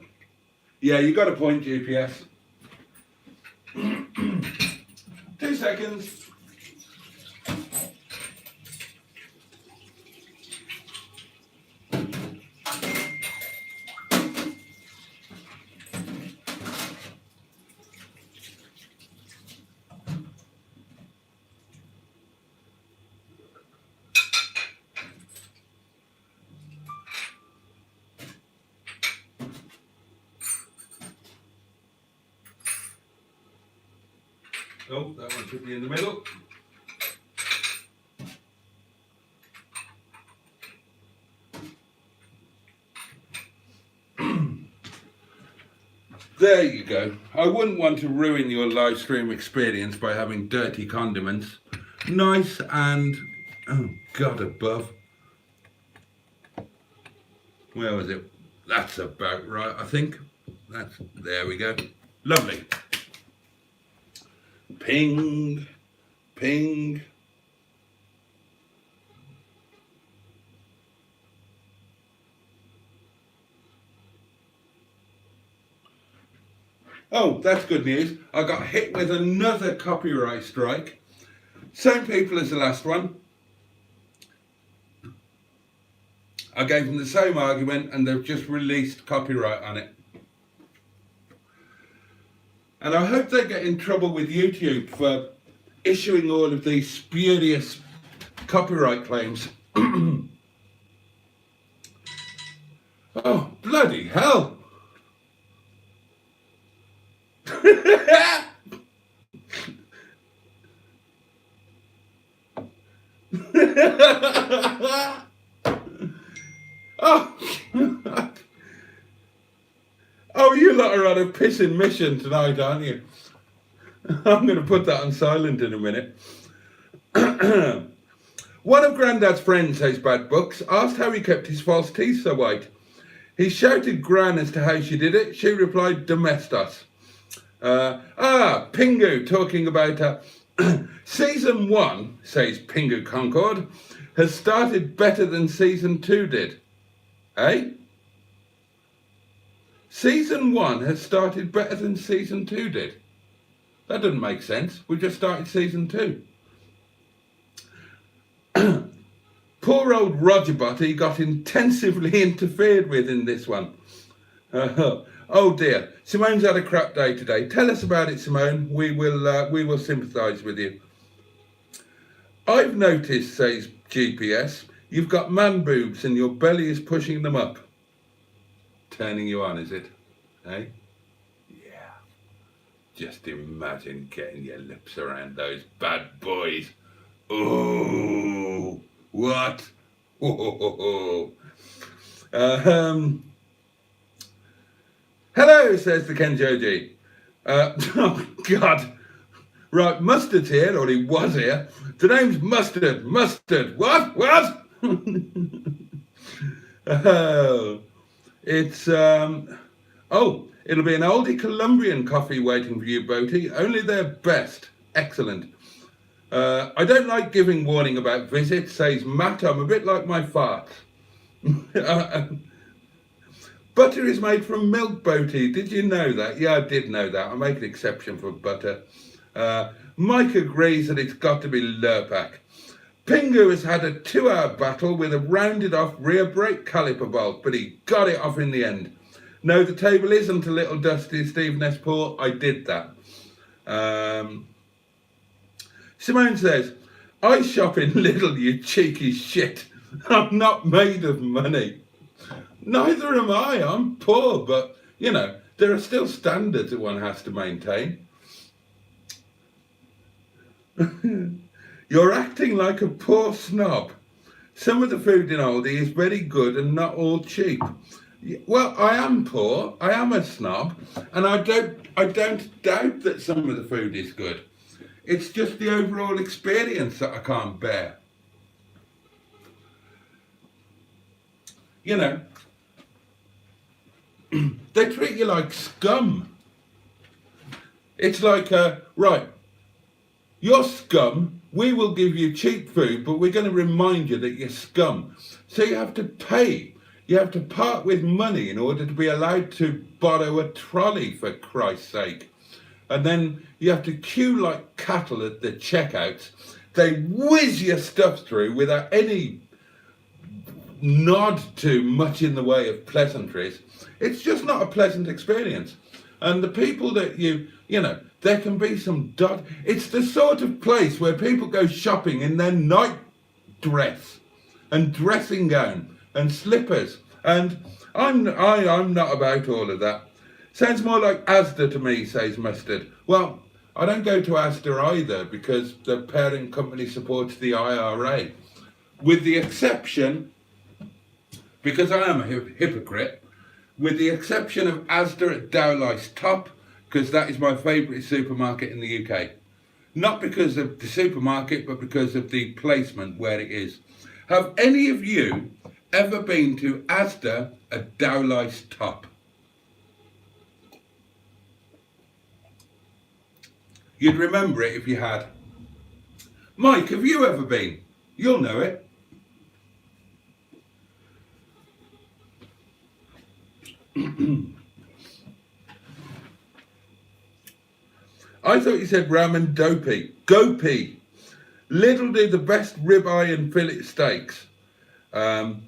Yeah, you got a point, GPS. 2 seconds. Oh, that one should be in the middle. There you go. I wouldn't want to ruin your live stream experience by having dirty condiments. Nice and, oh God above. Where was it? That's about right, I think. There we go. Lovely. Ping, ping. Oh, that's good news. I got hit with another copyright strike. Same people as the last one. I gave them the same argument and they've just released copyright on it. And I hope they get in trouble with YouTube for issuing all of these spurious copyright claims. Oh, bloody hell. Oh. Oh, you lot are on a pissing mission tonight, aren't you? I'm going to put that on silent in a minute. One of Grandad's friends, says Bad Books, asked how he kept his false teeth so white. He shouted Gran as to how she did it. She replied, Domestos. Pingu talking about season 1, says Pingu Concord, has started better than season 2 did. Eh? Season 1 has started better than season 2 did. That doesn't make sense. We just started season 2. Poor old Roger Boaty got intensively interfered with in this one. Oh dear, Simone's had a crap day today. Tell us about it, Simone. We will sympathise with you. I've noticed, says GPS, you've got man boobs and your belly is pushing them up. Turning you on, is it? Eh? Yeah. Just imagine getting your lips around those bad boys. Oh, what? Oh. Hello, says the Kenjoji. Oh, God. Right, Mustard's here, or he was here. The name's Mustard. Mustard. What? What? Oh, it's, it'll be an oldie Colombian coffee waiting for you, Boaty. Only their best. Excellent. I don't like giving warning about visits, says Matt. I'm a bit like my farts. Butter is made from milk, Boaty. Did you know that? Yeah, I did know that. I make an exception for butter. Mike agrees that it's got to be Lurpak. Pingu has had a 2-hour battle with a rounded off rear brake caliper bolt, but he got it off in the end. No, the table isn't a little dusty, Steve Nesport. I did that. Simone says, I shop in Lidl, you cheeky shit. I'm not made of money. Neither am I. I'm poor, but, you know, there are still standards that one has to maintain. You're acting like a poor snob. Some of the food in Aldi is very good and not all cheap. Well, I am poor. I am a snob, and I don't doubt that some of the food is good. It's just the overall experience that I can't bear. You know, they treat you like scum. It's like, right, you're scum, we will give you cheap food, but we're going to remind you that you're scum. So you have to pay. You have to part with money in order to be allowed to borrow a trolley, for Christ's sake. And then you have to queue like cattle at the checkouts. They whiz your stuff through without any nod to much in the way of pleasantries. It's just not a pleasant experience. And the people that you know, there can be some it's the sort of place where people go shopping in their night dress and dressing gown and slippers. And I'm not about all of that. Sounds more like Asda to me, says Mustard. Well, I don't go to Asda either because the parent company supports the IRA. With the exception, because I am a hypocrite, with the exception of Asda at Dowlais Top, because that is my favourite supermarket in the UK. Not because of the supermarket, but because of the placement where it is. Have any of you ever been to Asda at Dowlais Top? You'd remember it if you had. Mike, have you ever been? You'll know it. I thought you said ramen dopey. Gopi. Lidl do the best ribeye and fillet steaks. I'm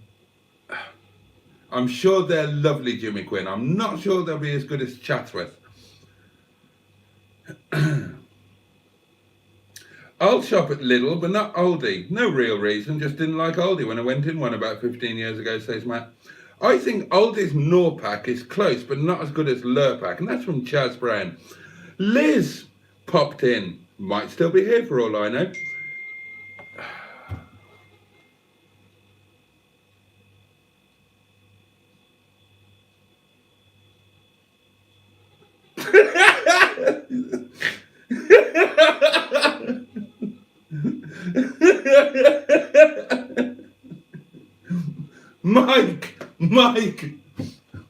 sure they're lovely, Jimmy Quinn. I'm not sure they'll be as good as Chatsworth. I'll shop at Lidl, but not Aldi. No real reason, just didn't like Aldi when I went in one about 15 years ago, says Matt. I think Aldi's Norpack is close, but not as good as Lurpak, and that's from Chaz Brown. Liz popped in. Might still be here for all I know. Mike,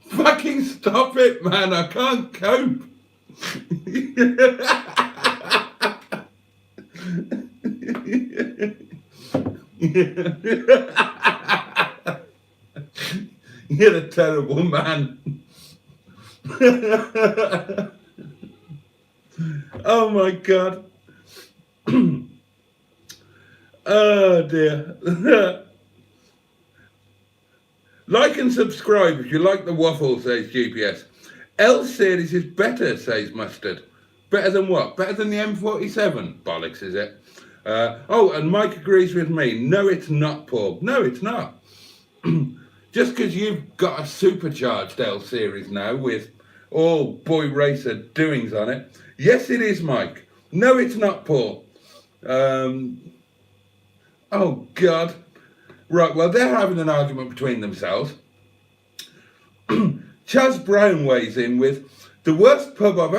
fucking stop it, man. I can't cope. You're a terrible man. Oh my God. Oh dear. Like and subscribe if you like the waffle, says GPS. L series is better, says Mustard. Better than what? Better than the M47? Bollocks, is it? Oh, and Mike agrees with me. No, it's not, Paul. No, it's not. Just because you've got a supercharged L series now with all boy racer doings on it. Yes, it is, Mike. No, it's not, Paul. Oh, God. Right, well, they're having an argument between themselves. Chaz Brown weighs in with, the worst pub I've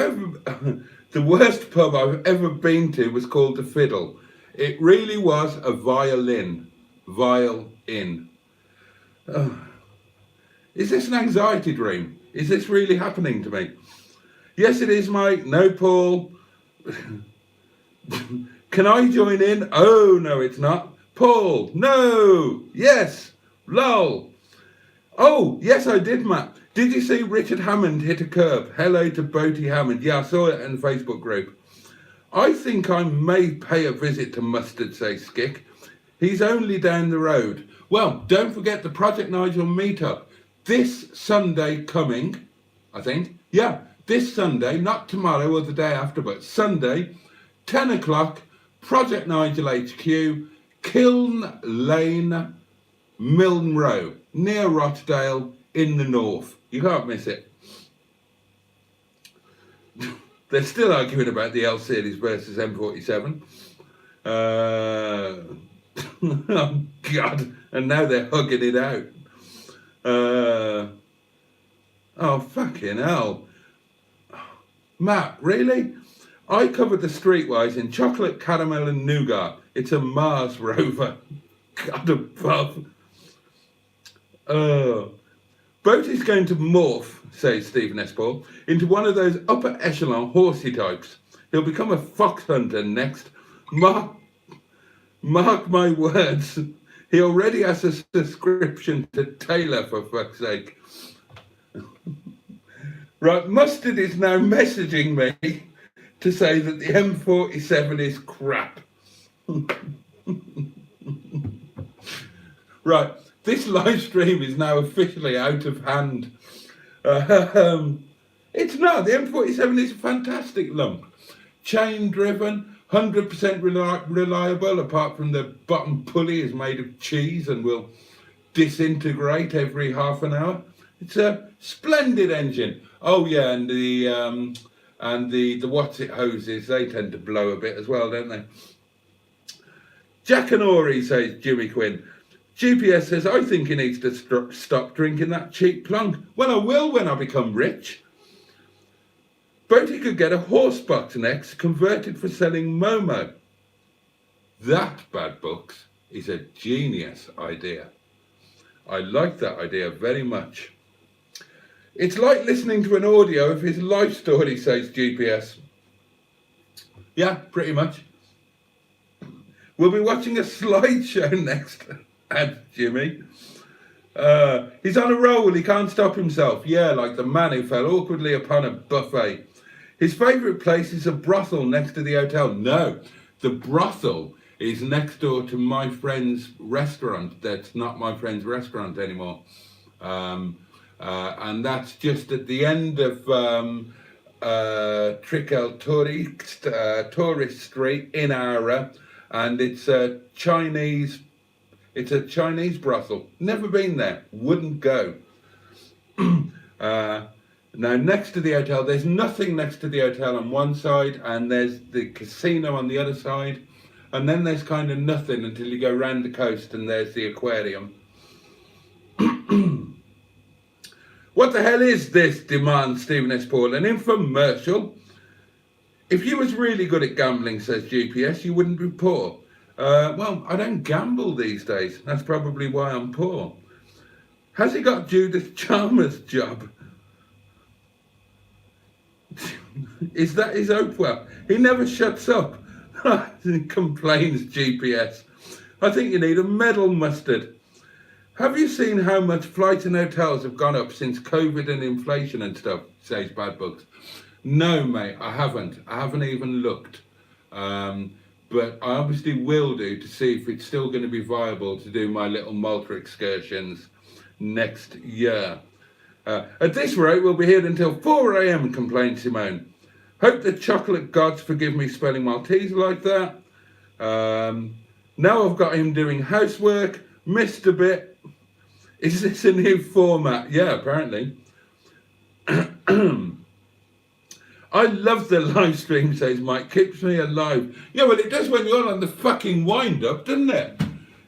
ever been to was called the Fiddle. It really was a violin. Violin. Oh. Is this an anxiety dream? Is this really happening to me? Yes, it is, Mike. No, Paul. Can I join in? Oh, no, it's not. Paul, no. Yes. Lol. Oh, yes, I did, Matt. Did you see Richard Hammond hit a curb? Hello to Boaty Hammond. Yeah, I saw it in the Facebook group. I think I may pay a visit to Mustard, says Skick. He's only down the road. Well, don't forget the Project Nigel meetup. This Sunday coming, I think. Yeah, this Sunday, not tomorrow or the day after, but Sunday, 10 o'clock, Project Nigel HQ, Kiln Lane, Milne Row, near Rochdale in the north. You can't miss it. They're still arguing about the L series versus M47. Oh God! And now they're hugging it out. Oh fucking hell, Matt! Really? I covered the streetwise in chocolate, caramel, and nougat. It's a Mars rover. God above. Boaty's going to morph, says Stephen S. Paul, into one of those upper echelon horsey types. He'll become a fox hunter next. Mark my words. He already has a subscription to Taylor, for fuck's sake. Right, Mustard is now messaging me to say that the M47 is crap. Right, this live stream is now officially out of hand. It's not. The M47 is a fantastic lump. Chain driven, 100% reliable, apart from the bottom pulley is made of cheese and will disintegrate every half an hour. It's a splendid engine. Oh yeah, and the what's it hoses, they tend to blow a bit as well, don't they? Jack and Ori, says Jimmy Quinn. GPS says, I think he needs to stop drinking that cheap plunk. Well, I will when I become rich. Boaty could get a horse box next, converted for selling Momo. That, Bad Books, is a genius idea. I like that idea very much. It's like listening to an audio of his life story, says GPS. Yeah, pretty much. We'll be watching a slideshow next, adds Jimmy. He's on a roll, he can't stop himself. Yeah, like the man who fell awkwardly upon a buffet. His favourite place is a brothel next to the hotel. No, the brothel is next door to my friend's restaurant. That's not my friend's restaurant anymore. And that's just at the end of Trickel Tourist Street in Ara. And it's a Chinese brothel. Never been there. Wouldn't go. Now, next to the hotel, there's nothing next to the hotel on one side, and there's the casino on the other side, and then there's kind of nothing until you go round the coast, and there's the aquarium. What the hell is this, demands Stephen S. Paul? An infomercial? If you was really good at gambling, says GPS, you wouldn't be poor. Well, I don't gamble these days. That's probably why I'm poor. Has he got Judith Chalmers' job? Is that his Oprah? He never shuts up. He complains, GPS. I think you need a medal, Mustard. Have you seen how much flights and hotels have gone up since COVID and inflation and stuff, says Bad Books? No, mate, I haven't. I haven't even looked. But I obviously will do to see if it's still going to be viable to do my little Malta excursions next year. At this rate, we'll be here until 4 a.m, complained Simone. Hope the chocolate gods forgive me spelling Maltese like that. Now I've got him doing housework. Missed a bit. Is this a new format? Yeah, apparently. I love the live stream, says Mike. Keeps me alive. Yeah, well, it does when you're on the fucking wind-up, doesn't it?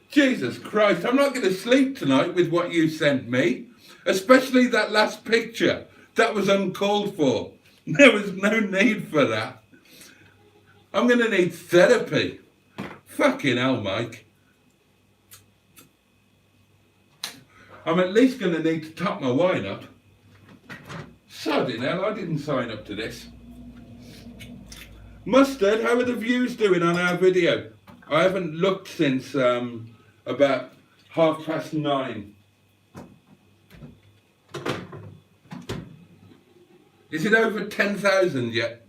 Jesus Christ, I'm not going to sleep tonight with what you sent me. Especially that last picture. That was uncalled for. There was no need for that. I'm going to need therapy. Fucking hell, Mike. I'm at least going to need to top my wine up. Sodding hell, I didn't sign up to this. Mustard, how are the views doing on our video? I haven't looked since about 9:30. Is it over 10,000 yet?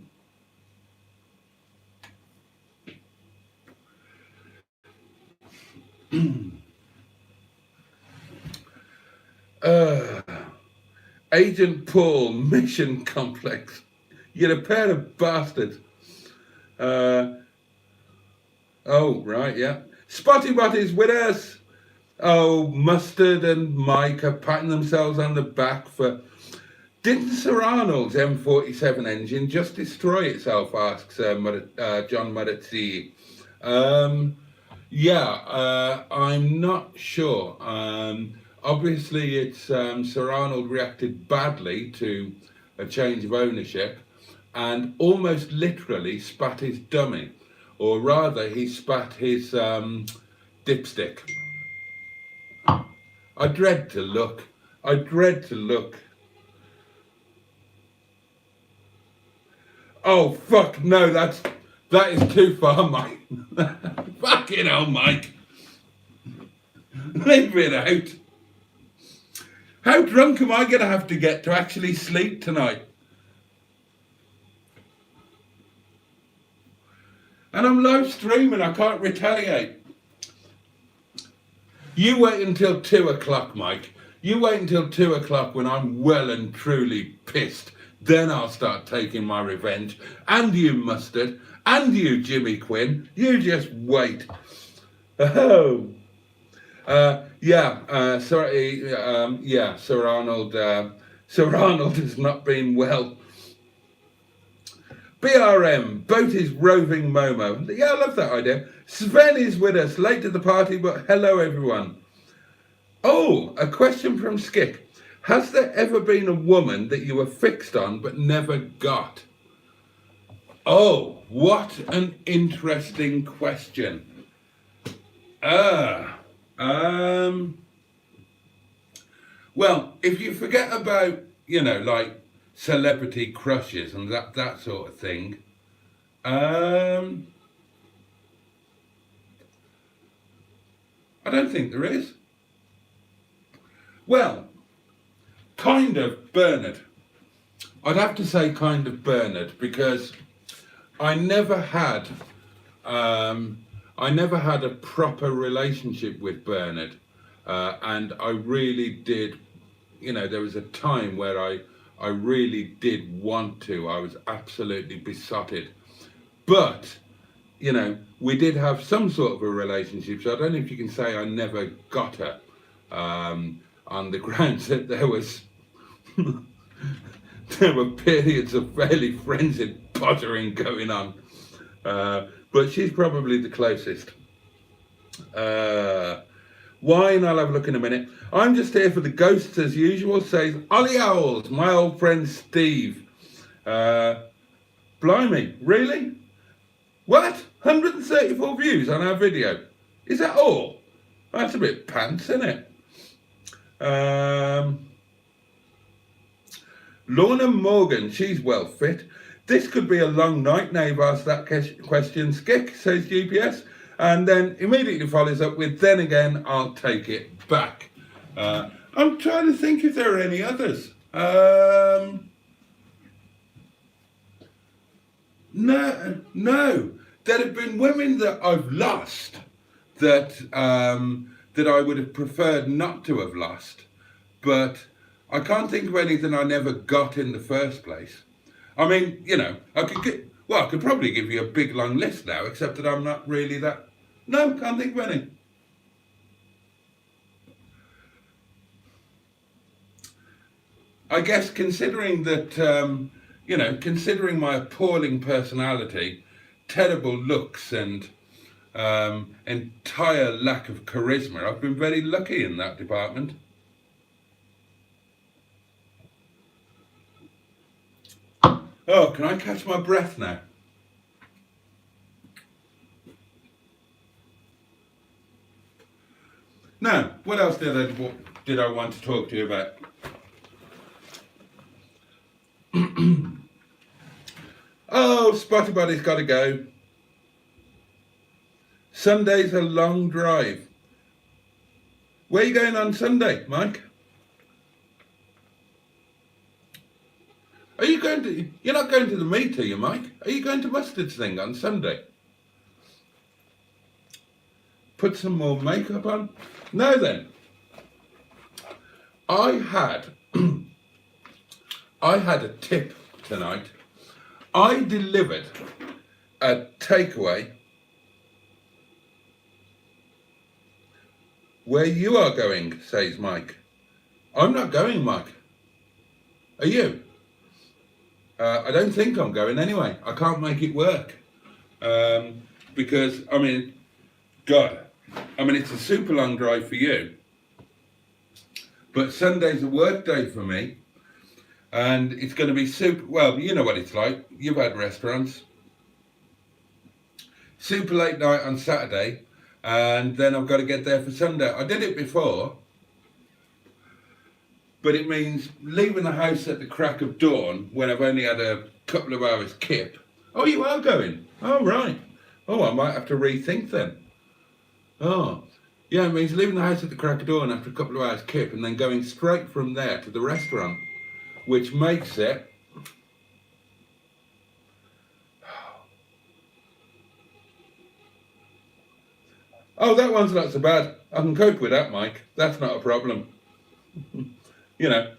Agent Paul, Mission Complex. You're a pair of bastards. Oh, right, yeah. Spotty Botty's with us. Oh, Mustard and Mike are patting themselves on the back for... Didn't Sir Arnold's M47 engine just destroy itself, asks John Marazzi. Yeah, I'm not sure. Obviously, it's Sir Arnold reacted badly to a change of ownership and almost literally spat his dummy, or rather, he spat his dipstick. I dread to look. I dread to look. Oh, fuck, no, that is too far, Mike. Fucking hell, Mike. Leave it out. How drunk am I going to have to get to actually sleep tonight? And I'm live streaming, I can't retaliate. You wait until 2 o'clock, Mike. You wait until 2 o'clock when I'm well and truly pissed. Then I'll start taking my revenge. And you, Mustard. And you, Jimmy Quinn. You just wait. Oh. Yeah, Sir Arnold. Sir Arnold has not been well. BRM, Boaty's roving Momo. Yeah, I love that idea. Sven is with us, late to the party, but hello everyone. Oh, a question from Skip. Has there ever been a woman that you were fixed on but never got? Oh, what an interesting question. Well, if you forget about, like celebrity crushes and that sort of thing, I don't think there is. Well, kind of Bernard. I'd have to say kind of Bernard because I never had a proper relationship with Bernard, and I really did, there was a time where I really did want to. I was absolutely besotted. But, we did have some sort of a relationship, so I don't know if you can say I never got her, on the grounds that there were periods of fairly frenzied pottering going on. But she's probably the closest. Wine, I'll have a look in a minute. I'm just here for the ghosts as usual, says Ollie Owls, my old friend Steve. Blimey, really? What? 134 views on our video. Is that all? That's a bit pants, isn't it? Lorna Morgan, she's well fit. This could be a long night. Now you've asked that question, Skick, says GPS. And then immediately follows up with, then again, I'll take it back. I'm trying to think if there are any others. No. There have been women that I've lost that that I would have preferred not to have lost, but I can't think of anything I never got in the first place. I mean, you know, I could probably give you a big long list now, except that I'm not really that. No, can't think of any. I guess considering that, you know, considering my appalling personality, terrible looks and entire lack of charisma, I've been very lucky in that department. Oh, can I catch my breath now? Now, what else did I want to talk to you about? Oh, Spotty Body's got to go. Sunday's a long drive. Where are you going on Sunday, Mike? Are you going to? You're not going to the meet, are you, Mike? Are you going to Mustard's thing on Sunday? Put some more makeup on? No, then. I had a tip tonight. I delivered a takeaway where you are going, says Mike. I'm not going, Mike. Are you? I don't think I'm going anyway. I can't make it work. Because, I mean, God, I mean, it's a super long drive for you. But Sunday's a work day for me. And it's going to be super, well, you know what it's like. You've had restaurants. Super late night on Saturday. And then I've got to get there for Sunday. I did it before. But it means leaving the house at the crack of dawn when I've only had a couple of hours kip. Oh, you are going? Oh, right. Oh, I might have to rethink then. Oh, yeah, it means leaving the house at the crack of dawn after a couple of hours kip and then going straight from there to the restaurant, which makes it... Oh, that one's not so bad. I can cope with that, Mike. That's not a problem. You know,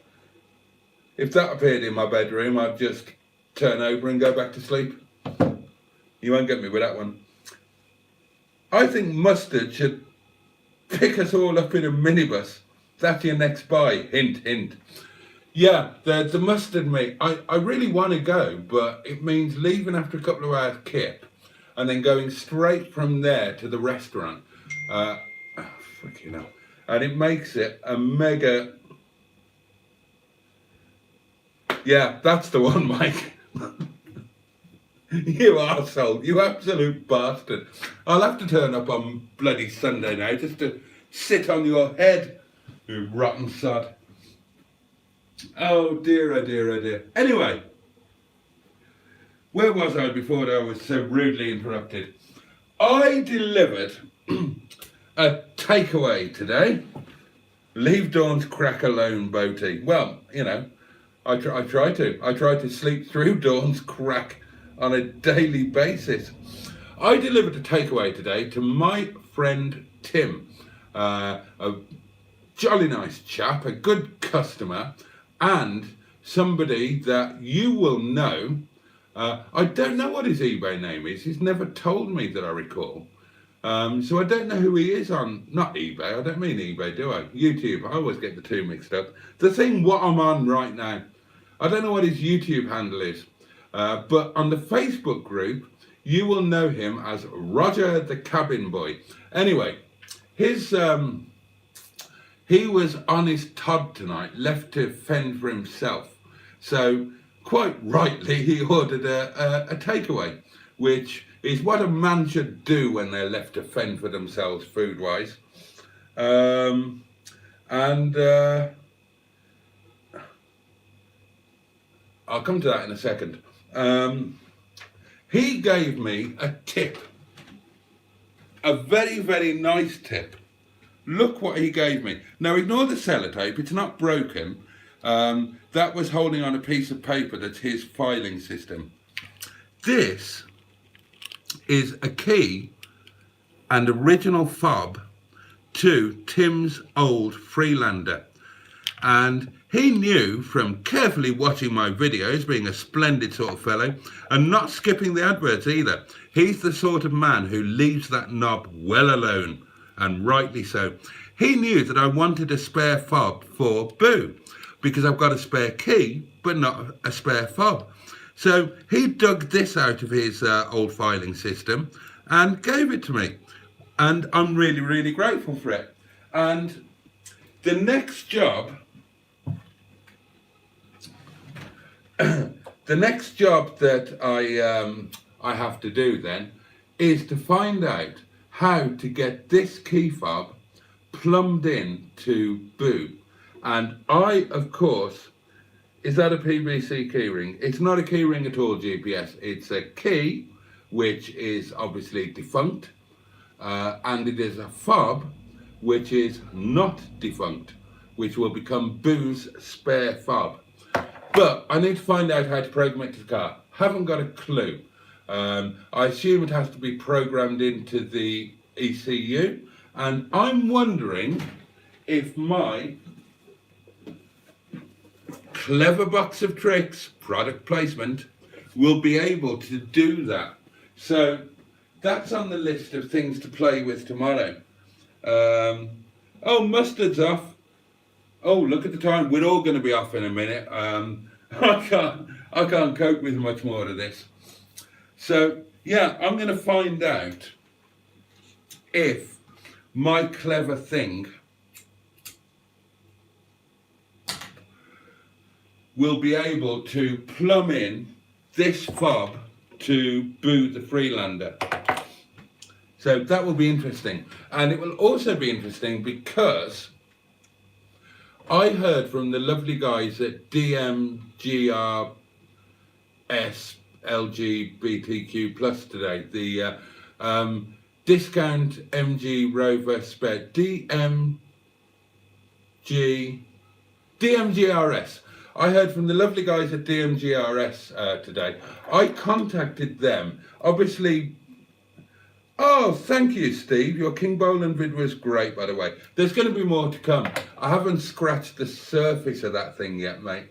if that appeared in my bedroom, I'd just turn over and go back to sleep. You won't get me with that one. I think Mustard should pick us all up in a minibus. That's your next buy. Hint, hint. Yeah, the Mustard meet. I really want to go, but it means leaving after a couple of hours kip and then going straight from there to the restaurant. Freaking hell. And it makes it a mega... Yeah, that's the one, Mike. You arsehole, you absolute bastard. I'll have to turn up on bloody Sunday now just to sit on your head, you rotten sod. Oh dear, oh dear, oh dear. Anyway, where was I before I was so rudely interrupted? I delivered a takeaway today. Leave dawn's crack alone, Boaty. Well, you know, I try to sleep through dawn's crack on a daily basis. I delivered a takeaway today to my friend Tim, a jolly nice chap, a good customer, and somebody that you will know. I don't know what his eBay name is. He's never told me that I recall. So I don't know who he is on, not eBay, I don't mean eBay, do I? YouTube, I always get the two mixed up. The thing what I'm on right now, I don't know what his YouTube handle is, but on the Facebook group, you will know him as Roger the Cabin Boy. Anyway, his he was on his Todd tonight, left to fend for himself. So quite rightly, he ordered a takeaway, which is what a man should do when they're left to fend for themselves food-wise. And I'll come to that in a second. He gave me a tip, a very, very nice tip. Look what he gave me. Now ignore the sellotape, it's not broken. That was holding on a piece of paper that's his filing system. This is a key and original fob to Tim's old Freelander. And he knew from carefully watching my videos, being a splendid sort of fellow, and not skipping the adverts either. He's the sort of man who leaves that knob well alone, and rightly so. He knew that I wanted a spare fob for Boo, because I've got a spare key, but not a spare fob. So he dug this out of his old filing system and gave it to me. And I'm really, really grateful for it. And the next job, that I have to do then is to find out how to get this key fob plumbed in to Boo. And I, of course, is that a PVC keyring? It's not a keyring at all, GPS. It's a key, which is obviously defunct, and it is a fob, which is not defunct, which will become Boo's spare fob. But I need to find out how to program it to the car. Haven't got a clue. I assume it has to be programmed into the ECU, and I'm wondering if my clever box of tricks, product placement, will be able to do that. So that's on the list of things to play with tomorrow. Oh, mustard's off. Oh, look at the time. We're all going to be off in a minute. I can't cope with much more of this. So yeah, I'm going to find out if my clever thing will be able to plumb in this fob to Boo the Freelander. So that will be interesting. And it will also be interesting because I heard from the lovely guys at DMGRS LGBTQ Plus today, the discount MG Rover spare DMGRS. I heard from the lovely guys at DMGRS today. I contacted them. Obviously, oh, thank you, Steve. Your King Boland vid was great, by the way. There's going to be more to come. I haven't scratched the surface of that thing yet, mate.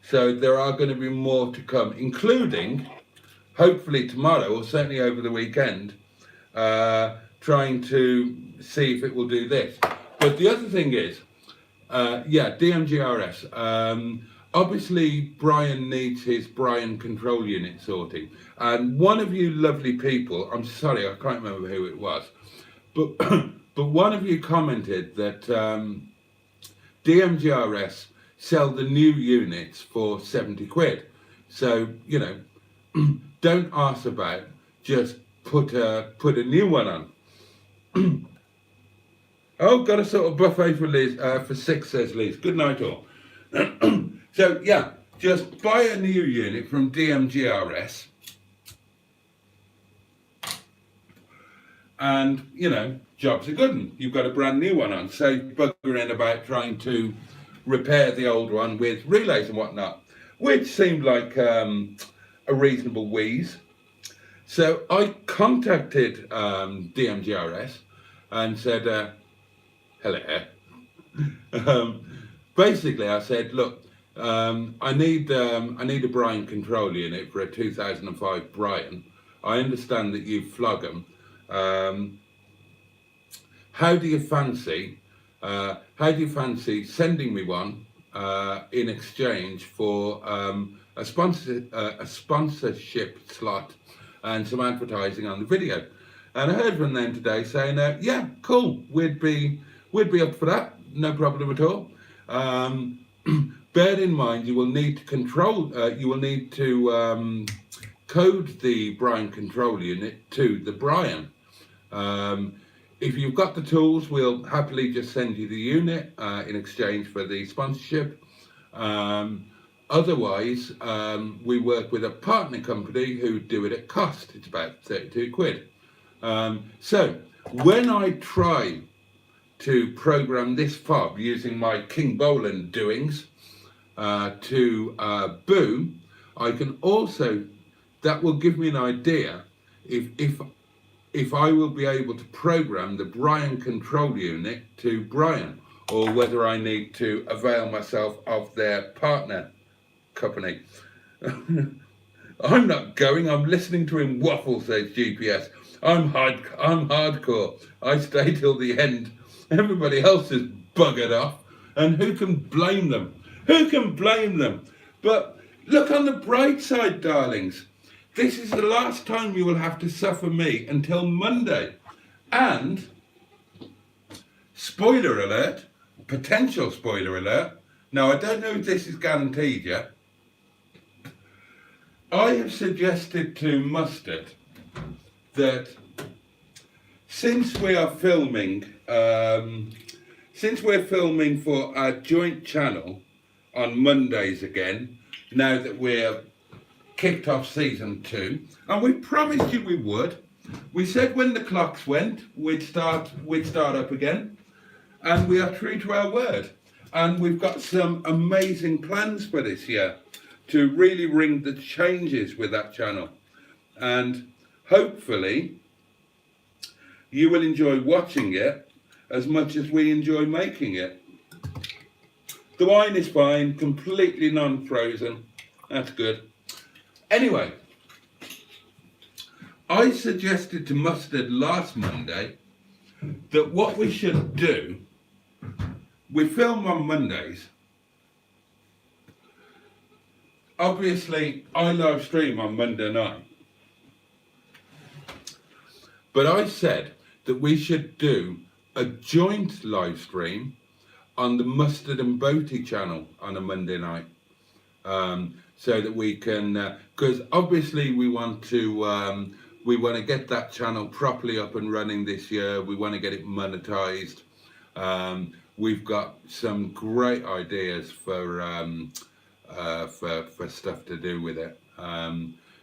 So there are going to be more to come, including, hopefully tomorrow, or certainly over the weekend, trying to see if it will do this. But the other thing is, yeah, DMGRS. Obviously, Brian needs his Brian control unit sorting. And one of you lovely people, I'm sorry, I can't remember who it was, but but one of you commented that DMGRS sell the new units for 70 quid. So, you know, don't ask about, just put a new one on. Oh, got a sort of buffet for Liz, for 6, says Liz. Good night all. So yeah, just buy a new unit from DMGRS. And, you know, job's a good one. You've got a brand new one on. So buggering about trying to repair the old one with relays and whatnot, which seemed like a reasonable wheeze. So I contacted DMGRS and said, hello. Basically, I said, look, I need a Brian control unit for a 2005 Brian. I understand that you flog them. How do you fancy sending me one in exchange for a sponsorship slot and some advertising on the video? And I heard from them today saying, yeah, cool, we'd be up for that, no problem at all. Bear in mind, you will need to code the Brian control unit to the Brian. If you've got the tools, we'll happily just send you the unit in exchange for the sponsorship. Otherwise, we work with a partner company who do it at cost. It's about 32 quid. So when I try to program this fob using my King Boland doings to Boo, I can also, that will give me an idea if I will be able to program the Brian control unit to Brian, or whether I need to avail myself of their partner company. I'm not going, I'm listening to him waffle, says GPS. I'm hardcore. I stay till the end. Everybody else is buggered off, and who can blame them? Who can blame them? But look on the bright side, darlings. This is the last time you will have to suffer me until Monday. And, spoiler alert, potential spoiler alert. Now, I don't know if this is guaranteed yet. I have suggested to Mustard that since we're filming for our joint channel on Mondays again, now that we're kicked off season 2, and we promised you we would. We said when the clocks went, we'd start up again, and we are true to our word. And we've got some amazing plans for this year to really ring the changes with that channel, and hopefully you will enjoy watching it as much as we enjoy making it. The wine is fine, completely non-frozen. That's good. Anyway, I suggested to Mustard last Monday that what we should do, we film on Mondays. Obviously, I live stream on Monday night. But I said that we should do a joint live stream on the Mustard and Boaty channel on a Monday night. So that we can, because obviously we want to get that channel properly up and running this year. We want to get it monetized. We've got some great ideas for stuff to do with it.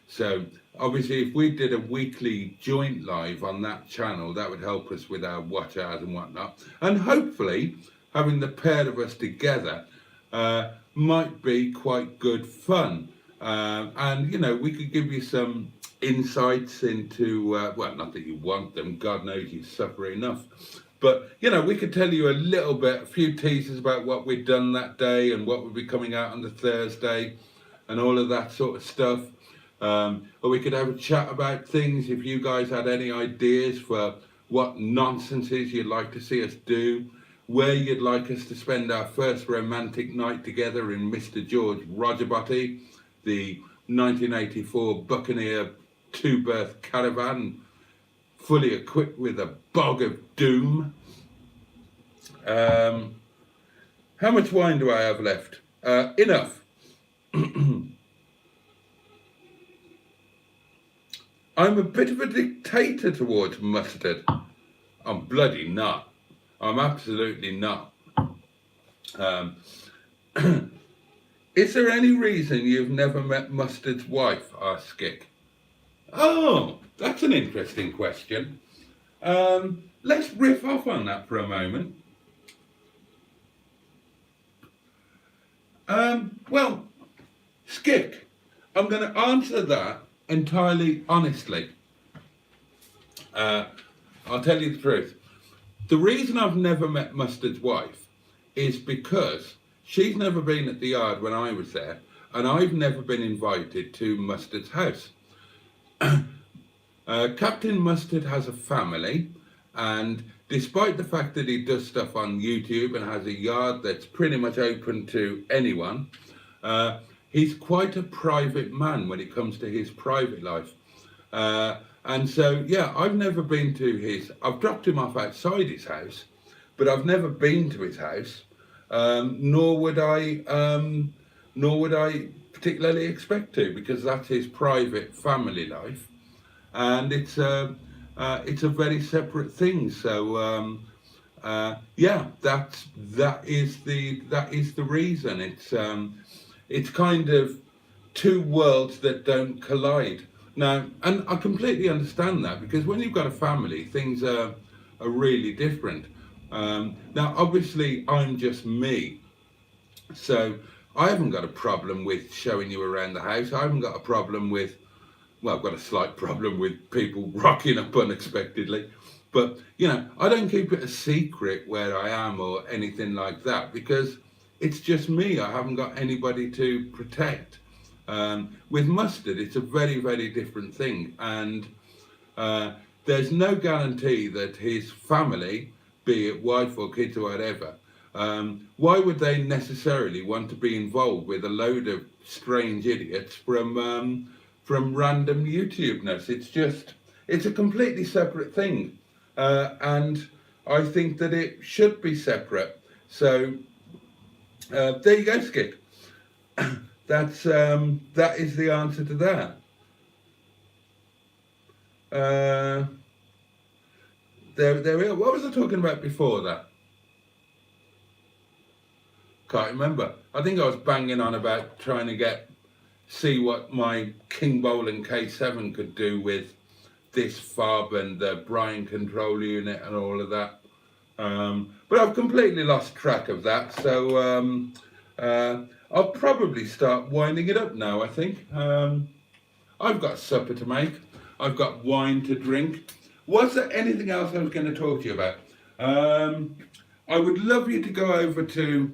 So obviously, if we did a weekly joint live on that channel, that would help us with our watch hours and whatnot. And hopefully, having the pair of us together might be quite good fun. And, you know, we could give you some insights into, well, not that you want them, God knows you suffer enough. But, you know, we could tell you a little bit, a few teasers about what we'd done that day and what would be coming out on the Thursday and all of that sort of stuff. Or we could have a chat about things if you guys had any ideas for what nonsenses you'd like to see us do, where you'd like us to spend our first romantic night together in Mr. George Boaty, the 1984 Buccaneer 2-berth caravan, fully equipped with a bog of doom. How much wine do I have left? Enough. I'm a bit of a dictator towards Mustard. I'm bloody not. I'm absolutely not. Is there any reason you've never met Mustard's wife? Asked Skick. Oh, that's an interesting question. Let's riff off on that for a moment. Well, Skick, I'm going to answer that entirely honestly. I'll tell you the truth. The reason I've never met Mustard's wife is because she's never been at the yard when I was there, and I've never been invited to Mustard's house. Captain Mustard has a family, and despite the fact that he does stuff on YouTube and has a yard that's pretty much open to anyone, he's quite a private man when it comes to his private life. And so, yeah, I've never been to his, I've dropped him off outside his house, but I've never been to his house, nor would I particularly expect to, because that's his private family life, and it's a very separate thing. So yeah, that is the reason. It's kind of two worlds that don't collide now, and I completely understand that, because when you've got a family, things are really different. Now, obviously, I'm just me, so I haven't got a problem with showing you around the house. I haven't got a problem with, well, I've got a slight problem with people rocking up unexpectedly. But, you know, I don't keep it a secret where I am or anything like that, because it's just me. I haven't got anybody to protect. With Mustard, it's a very, very different thing. And there's no guarantee that his family, be it wife or kids or whatever, why would they necessarily want to be involved with a load of strange idiots from random YouTube-ness? It's a completely separate thing. And I think that it should be separate. So there you go, Skip. That is the answer to that. There we are. What was I talking about before that? Can't remember. I think I was banging on about trying to see what my King Bowling K7 could do with this fob and the brine control unit and all of that. But I've completely lost track of that. So I'll probably start winding it up now, I think. I've got supper to make. I've got wine to drink. Was there anything else I was going to talk to you about? I would love you to go over to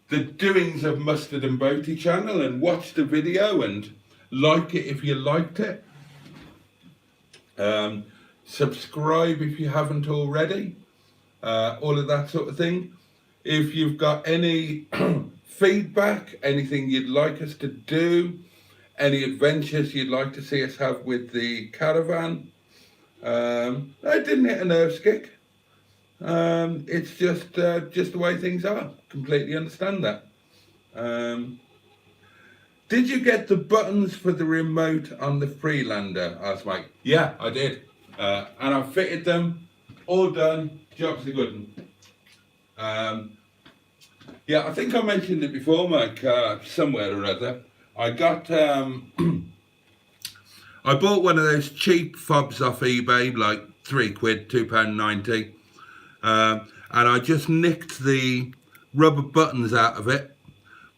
the Doings of Mustard and Boaty channel and watch the video and like it if you liked it. Subscribe if you haven't already. All of that sort of thing. If you've got any feedback, anything you'd like us to do, any adventures you'd like to see us have with the caravan, I didn't hit a nerve skick. It's just the way things are. Completely understand that. Did you get the buttons for the remote on the Freelander? Asked Mike. Yeah, I did. And I fitted them. All done. Job's a good one. Yeah, I think I mentioned it before, Mike, somewhere or other. I got, I bought one of those cheap fobs off eBay, like £3, £2.90. And I just nicked the rubber buttons out of it,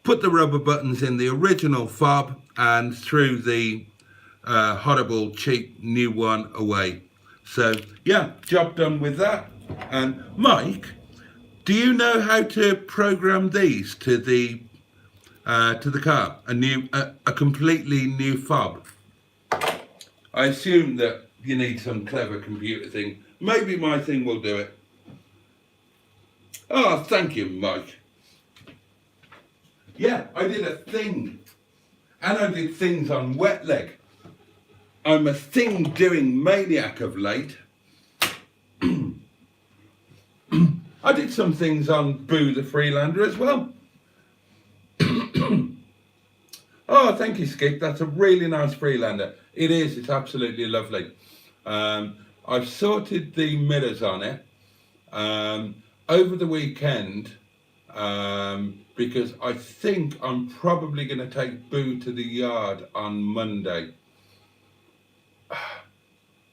put the rubber buttons in the original fob, and threw the horrible cheap new one away. So yeah, job done with that. And Mike, do you know how to program these to the car? A completely new fob. I assume that you need some clever computer thing. Maybe my thing will do it. Oh, thank you, Mike. Yeah, I did a thing. And I did things on Wetleg. I'm a thing-doing maniac of late. I did some things on Boo the Freelander as well. Oh, thank you, Skip. That's a really nice Freelander. It is. It's absolutely lovely. I've sorted the mirrors on it over the weekend because I think I'm probably going to take Boo to the yard on Monday.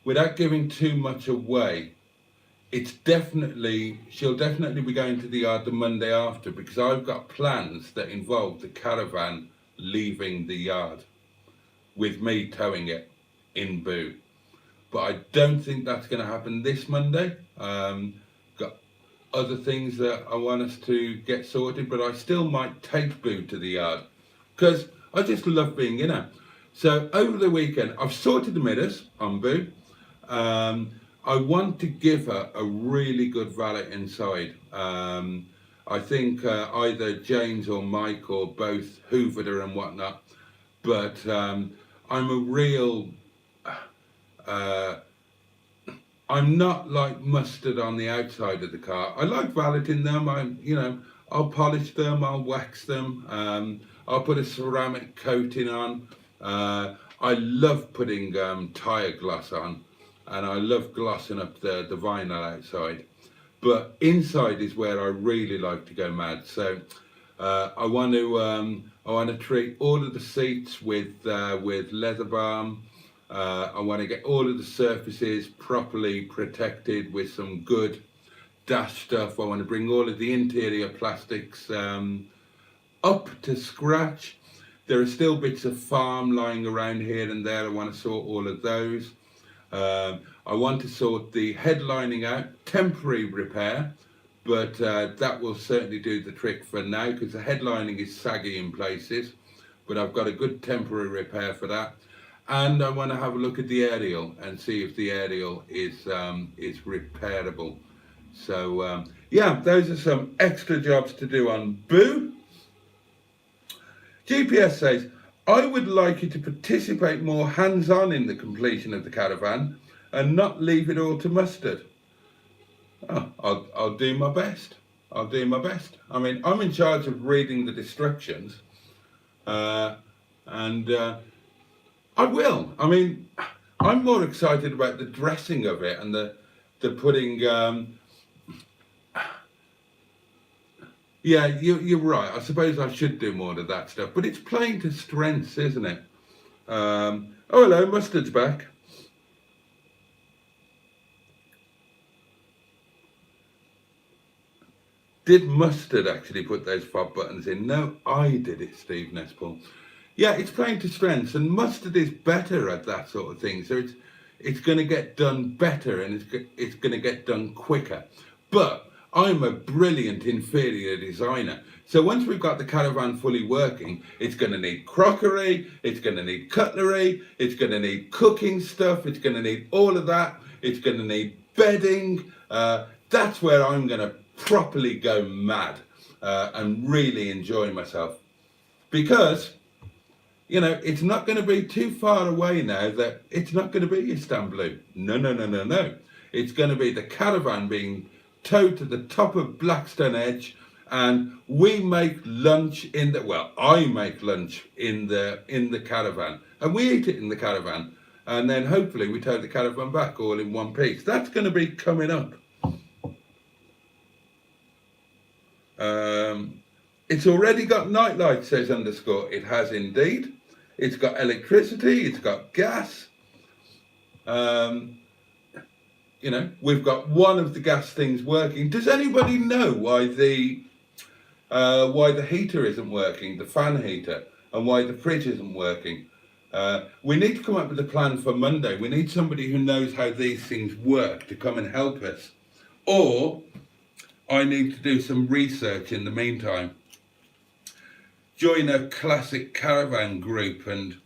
Without giving too much away, she'll definitely be going to the yard the Monday after, because I've got plans that involve the caravan leaving the yard with me towing it in Boo. But I don't think that's going to happen this Monday. Got other things that I want us to get sorted, but I still might take Boo to the yard because I just love being in her. So over the weekend, I've sorted the mirrors on Boo. I want to give her a really good valet inside. I think either James or Mike or both hoovered her and whatnot. But I'm a real... I'm not like Mustard on the outside of the car. I like valeting them. I'll polish them, I'll wax them, I'll put a ceramic coating on. I love putting tyre gloss on, and I love glossing up the vinyl outside. But inside is where I really like to go mad. So I want to treat all of the seats with leather balm. I want to get all of the surfaces properly protected with some good dash stuff. I want to bring all of the interior plastics up to scratch. There are still bits of farm lying around here and there. I want to sort all of those. I want to sort the headlining out, temporary repair, but that will certainly do the trick for now because the headlining is saggy in places, but I've got a good temporary repair for that. And I want to have a look at the aerial and see if the aerial is repairable. So yeah, those are some extra jobs to do on Boo. GPS says, I would like you to participate more hands-on in the completion of the caravan and not leave it all to Mustard. Oh, I'll do my best. I'll do my best. I mean, I'm in charge of reading the instructions, and I will. I mean, I'm more excited about the dressing of it and the putting. Yeah, you're right. I suppose I should do more of that stuff, but it's playing to strengths, isn't it? Oh, hello, Mustard's back. Did Mustard actually put those fob buttons in? No, I did it, Steve Nespel. Yeah, it's playing to strengths, and Mustard is better at that sort of thing. So it's going to get done better, and it's going to get done quicker. But I'm a brilliant inferior designer. So once we've got the caravan fully working, it's going to need crockery, it's going to need cutlery, it's going to need cooking stuff, it's going to need all of that, it's going to need bedding. That's where I'm going to properly go mad and really enjoy myself. Because, you know, it's not going to be too far away now that it's not going to be Istanbul. No, no, no, no, no. It's going to be the caravan being towed to the top of Blackstone Edge, and we make lunch in the, well, I make lunch in the caravan, and we eat it in the caravan, and then hopefully we tow the caravan back all in one piece. That's going to be coming up. It's already got night lights, says Underscore. It has indeed. It's got electricity, it's got gas. You know, we've got one of the gas things working. Does anybody know why the heater isn't working, the fan heater, and why the fridge isn't working? We need to come up with a plan for Monday. We need somebody who knows how these things work to come and help us. Or I need to do some research in the meantime. Join a classic caravan group and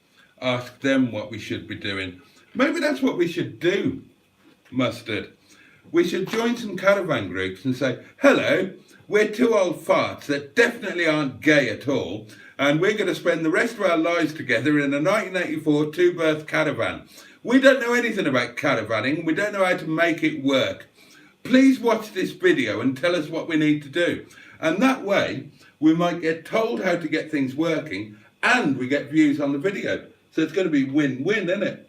ask them what we should be doing. Maybe that's what we should do, Mustard. We should join some caravan groups and say, hello, we're two old farts that definitely aren't gay at all, and we're going to spend the rest of our lives together in a 1984 two-berth caravan. We don't know anything about caravanning. We don't know how to make it work. Please watch this video and tell us what we need to do. And that way, we might get told how to get things working, and we get views on the video. So it's going to be win-win, isn't it?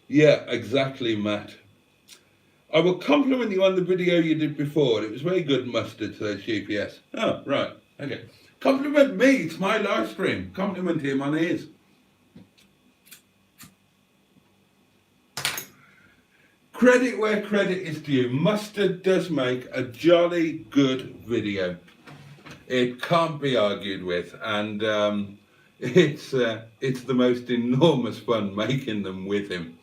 Yeah, exactly, Matt. I will compliment you on the video you did before. It was very good, Mustard, says GPS. Oh, right. Okay. Compliment me. It's my live stream. Compliment him on his. Credit where credit is due. Mustard does make a jolly good video. It can't be argued with, and it's the most enormous fun making them with him.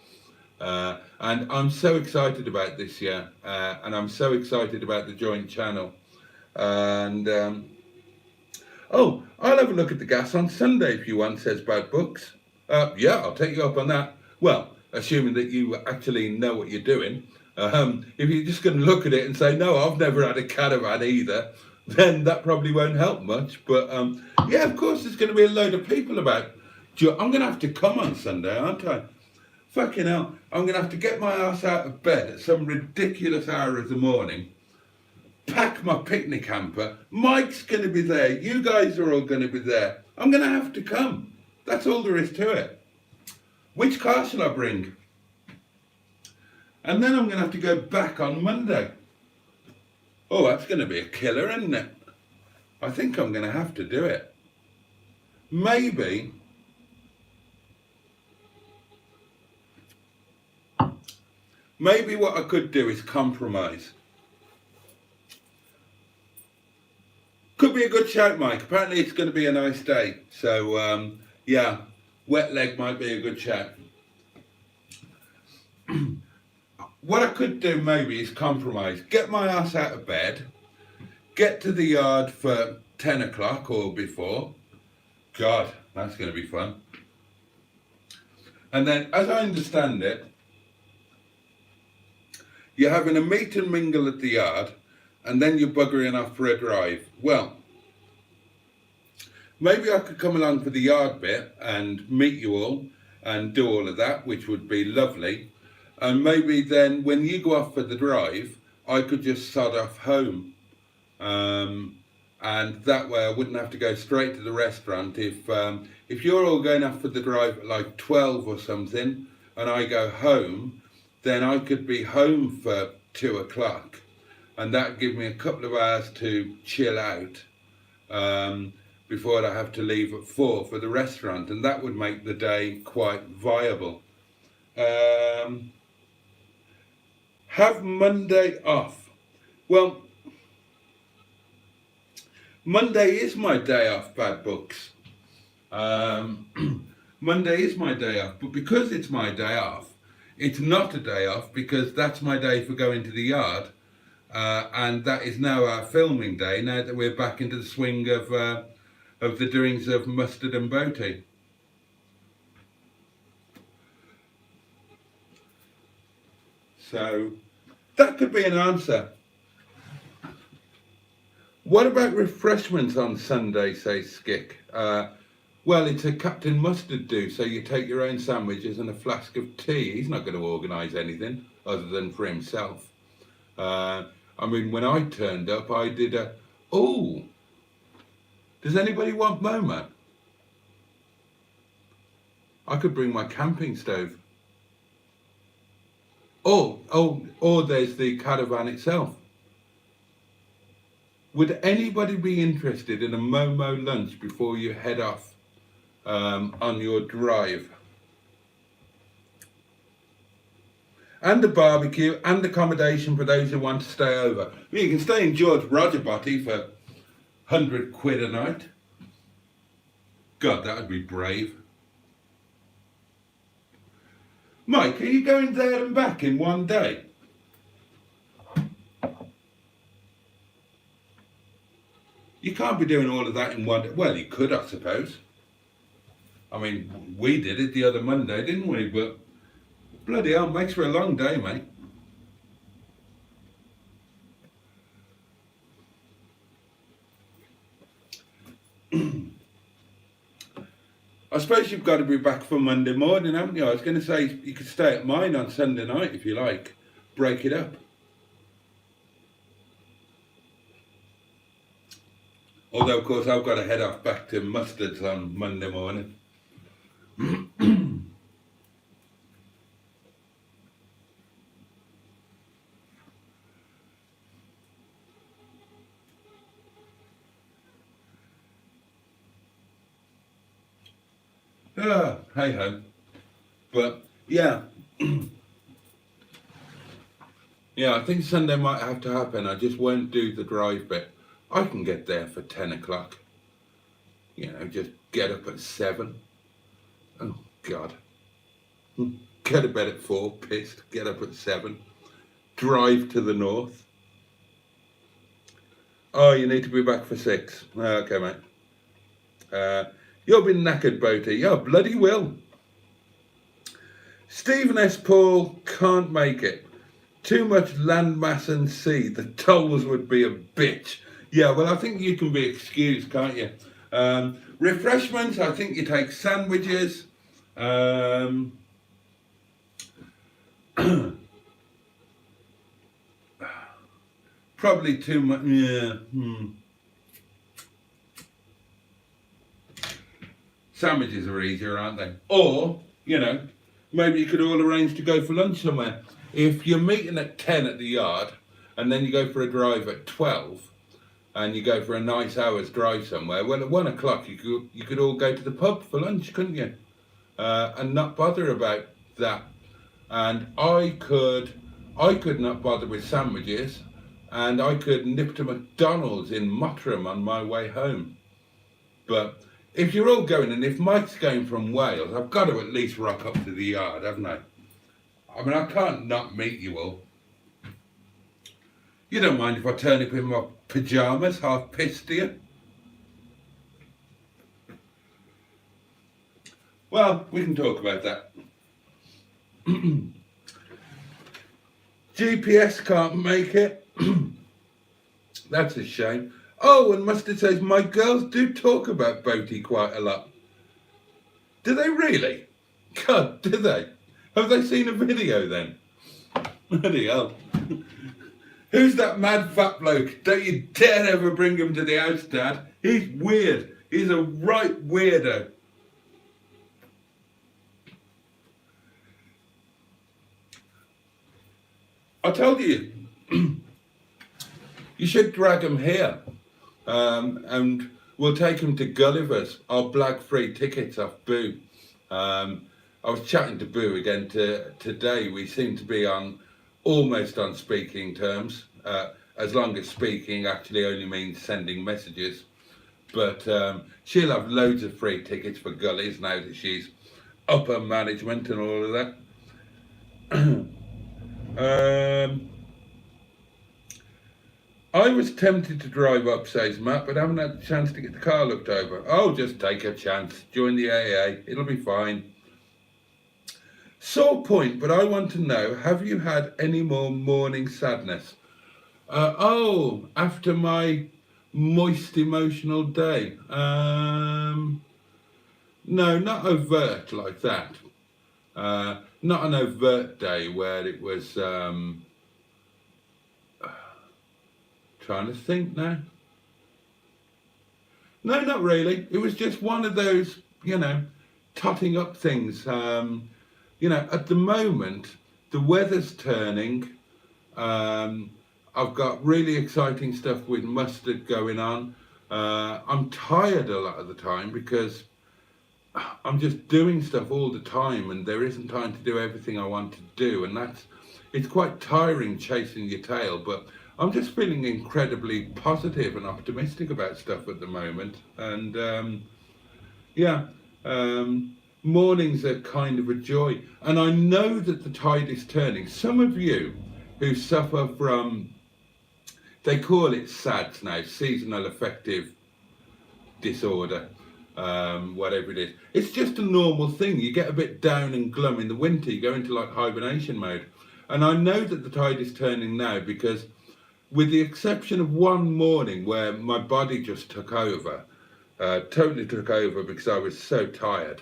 And I'm so excited about this year, and I'm so excited about the joint channel. And oh, I'll have a look at the gas on Sunday if you want, says Bad Books. Yeah, I'll take you up on that. Well, assuming that you actually know what you're doing. If you're just going to look at it and say, no, I've never had a caravan either, then that probably won't help much. But yeah, of course, there's going to be a load of people about. I'm going to have to come on Sunday, aren't I? fucking hell, I'm going to have to get my ass out of bed at some ridiculous hour of the morning, pack my picnic hamper, Mike's going to be there, you guys are all going to be there, I'm going to have to come. That's all there is to it. Which car shall I bring? And then I'm going to have to go back on Monday. Oh, that's going to be a killer, isn't it? I think I'm going to have to do it. Maybe what I could do is compromise. Could be a good shout, Mike. Apparently it's going to be a nice day. So, yeah, Wetleg might be a good shout. What I could do maybe is compromise. Get my ass out of bed. Get to the yard for 10 o'clock or before. God, that's going to be fun. And then, as I understand it, you're having a meet and mingle at the yard, and then you're buggering off for a drive. Well, maybe I could come along for the yard bit and meet you all and do all of that, which would be lovely. And maybe then when you go off for the drive, I could just sod off home. And that way I wouldn't have to go straight to the restaurant. If you're all going off for the drive at like 12 or something, and I go home, then I could be home for 2 o'clock. And that give me a couple of hours to chill out before I have to leave at 4 for the restaurant. And that would make the day quite viable. Have Monday off. Well, Monday is my day off, Bad Books. Monday is my day off, but because it's my day off, it's not a day off because that's my day for going to the yard, and that is now our filming day, now that we're back into the swing of the doings of Mustard and Boaty. So, that could be an answer. What about refreshments on Sunday, says Skick? Well, it's a Captain Mustard do, so you take your own sandwiches and a flask of tea. He's not going to organise anything other than for himself. I mean, when I turned up, I did a... Oh! Does anybody want Momo? I could bring my camping stove. Or there's the caravan itself. Would anybody be interested in a Momo lunch before you head off on your drive? And a barbecue and accommodation for those who want to stay over. You can stay in George Roger Boaty for 100 quid a night. God, that would be brave. Mike, are you going there and back in one day? You can't be doing all of that in one day. Well, you could, I suppose. I mean, we did it the other Monday, didn't we? But bloody hell, makes for a long day, mate. I suppose you've got to be back for Monday morning, haven't you? I was going to say you could stay at mine on Sunday night if you like. Break it up. Although, of course, I've got to head off back to Mustard's on Monday morning. Hey ho. But, yeah. Yeah, I think Sunday might have to happen. I just won't do the drive bit. I can get there for 10 o'clock. You know, just get up at 7. Oh, God. Go to bed at 4, pissed. Get up at 7. Drive to the north. Oh, you need to be back for 6. Okay, mate. You'll be knackered, Boaty. Yeah, bloody will. Stephen S. Paul can't make it. Too much landmass and sea. The tolls would be a bitch. Yeah, well, I think you can be excused, can't you? Refreshments, I think you take sandwiches. Probably too much, yeah. Sandwiches are easier, aren't they? Or, you know, maybe you could all arrange to go for lunch somewhere. If you're meeting at 10 at the yard, and then you go for a drive at 12, and you go for a nice hour's drive somewhere, well, at 1 o'clock you could all go to the pub for lunch, couldn't you? And not bother about that. And I could not bother with sandwiches, and I could nip to McDonald's in Mottram on my way home. But if you're all going, and if Mike's going from Wales, I've got to at least rock up to the yard, haven't I? I mean, I can't not meet you all. You don't mind if I turn up in my pyjamas, half pissed, do you? Well, we can talk about that. GPS can't make it. That's a shame. Oh, and Mustard says, my girls do talk about Boaty quite a lot. Do they really? God, do they? Have they seen a video then? Bloody hell. Who's that mad fat bloke? Don't you dare ever bring him to the house, Dad. He's weird. He's a right weirdo. I told you, you should drag him here, and we'll take him to Gulliver's. I'll blag free tickets off Boo. I was chatting to Boo again today. We seem to be almost on speaking terms, as long as speaking actually only means sending messages. But she'll have loads of free tickets for Gullies now that she's upper management and all of that. I was tempted to drive up, says Matt, but haven't had a chance to get the car looked over. Oh, just take a chance. Join the AA. It'll be fine. Sore point, but I want to know, have you had any more morning sadness? After my moist emotional day. No, not overt like that. Not an overt day where it was, trying to think now. No, not really. It was just one of those, totting up things. At the moment, the weather's turning. I've got really exciting stuff with Mustard going on. I'm tired a lot of the time because I'm just doing stuff all the time and there isn't time to do everything I want to do, and it's quite tiring chasing your tail, but I'm just feeling incredibly positive and optimistic about stuff at the moment. And mornings are kind of a joy, and I know that the tide is turning. Some of you who suffer from, they call it SADS now, seasonal affective disorder, whatever it is. It's just a normal thing. You get a bit down and glum in the winter, you go into like hibernation mode. And I know that the tide is turning now because, with the exception of one morning where my body just took over, totally took over because I was so tired.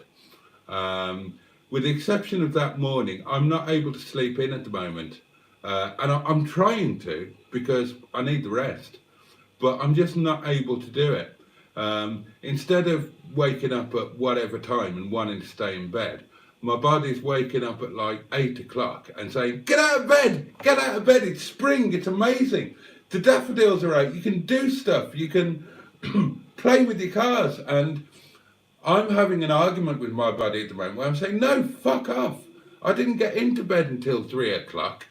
With the exception of that morning, I'm not able to sleep in at the moment. And I'm trying to because I need the rest, but I'm just not able to do it. Instead of waking up at whatever time and wanting to stay in bed, my body's waking up at like 8 o'clock and saying, get out of bed, it's spring, it's amazing. The daffodils are out, you can do stuff, you can play with your cars. And I'm having an argument with my body at the moment where I'm saying, no, fuck off. I didn't get into bed until 3 o'clock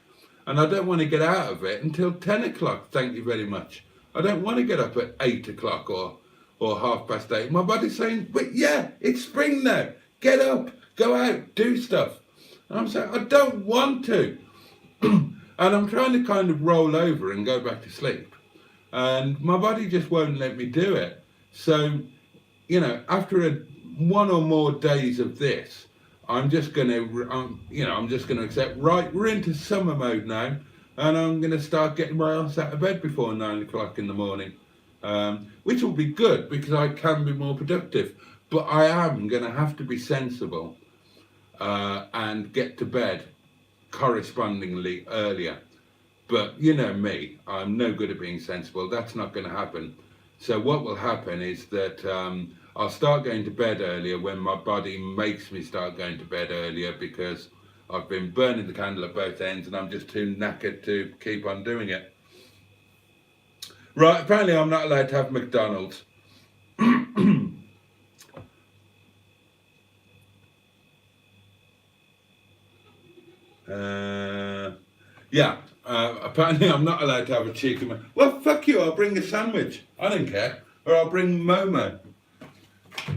and I don't want to get out of it until 10 o'clock, thank you very much. I don't want to get up at 8 o'clock or 8:30. My body's saying, but yeah, it's spring now, get up. Go out, do stuff. And I'm saying, I don't want to. And I'm trying to kind of roll over and go back to sleep. And my body just won't let me do it. So, after one or more days of this, I'm just going to accept, right, we're into summer mode now. And I'm going to start getting my ass out of bed before 9 o'clock in the morning. Which will be good because I can be more productive. But I am going to have to be sensible and get to bed correspondingly earlier. But you know me, I'm no good at being sensible. That's not going to happen. So what will happen is that I'll start going to bed earlier when my body makes me start going to bed earlier, because I've been burning the candle at both ends and I'm just too knackered to keep on doing it. Right, apparently I'm not allowed to have McDonald's. Yeah, apparently I'm not allowed to have a chicken. Well, fuck you, I'll bring a sandwich. I don't care. Or I'll bring Momo.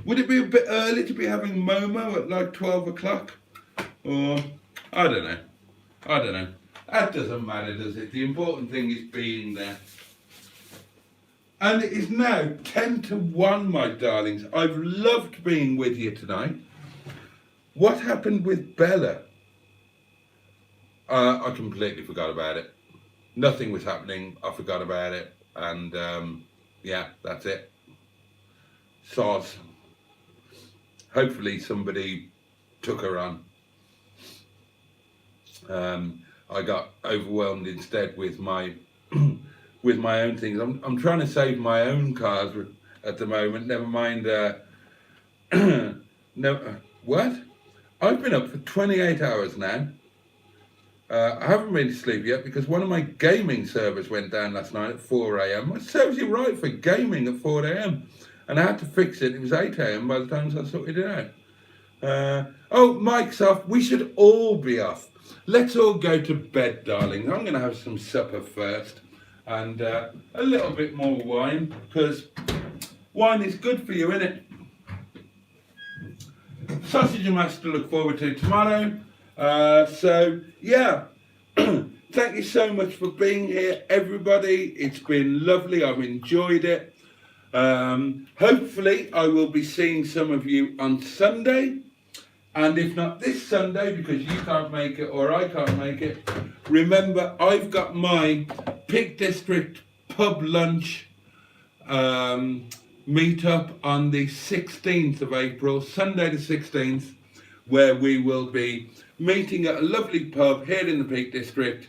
Would it be a bit early to be having Momo at like 12 o'clock? Or, I don't know. I don't know. That doesn't matter, does it? The important thing is being there. And it is now 10 to 1, my darlings. I've loved being with you tonight. What happened with Bella? I completely forgot about it. Nothing was happening. I forgot about it. And yeah, that's it. Soz. Hopefully somebody took her on. I got overwhelmed instead with my with my own things. I'm trying to save my own cars at the moment. Never mind. No, what? I've been up for 28 hours now. I haven't been to sleep yet because one of my gaming servers went down last night at 4 a.m. It serves you right for gaming at 4 a.m. And I had to fix it. It was 8 a.m. by the time I sorted it out. Oh, Mike's off. We should all be off. Let's all go to bed, darling. I'm going to have some supper first and a little bit more wine, because wine is good for you, isn't it? Sausage and mash to look forward to tomorrow. So, yeah, thank you so much for being here, everybody. It's been lovely. I've enjoyed it. Hopefully, I will be seeing some of you on Sunday. And if not this Sunday, because you can't make it or I can't make it, remember, I've got my Peak District pub lunch meetup on the 16th of April, Sunday the 16th, where we will be meeting at a lovely pub here in the Peak District,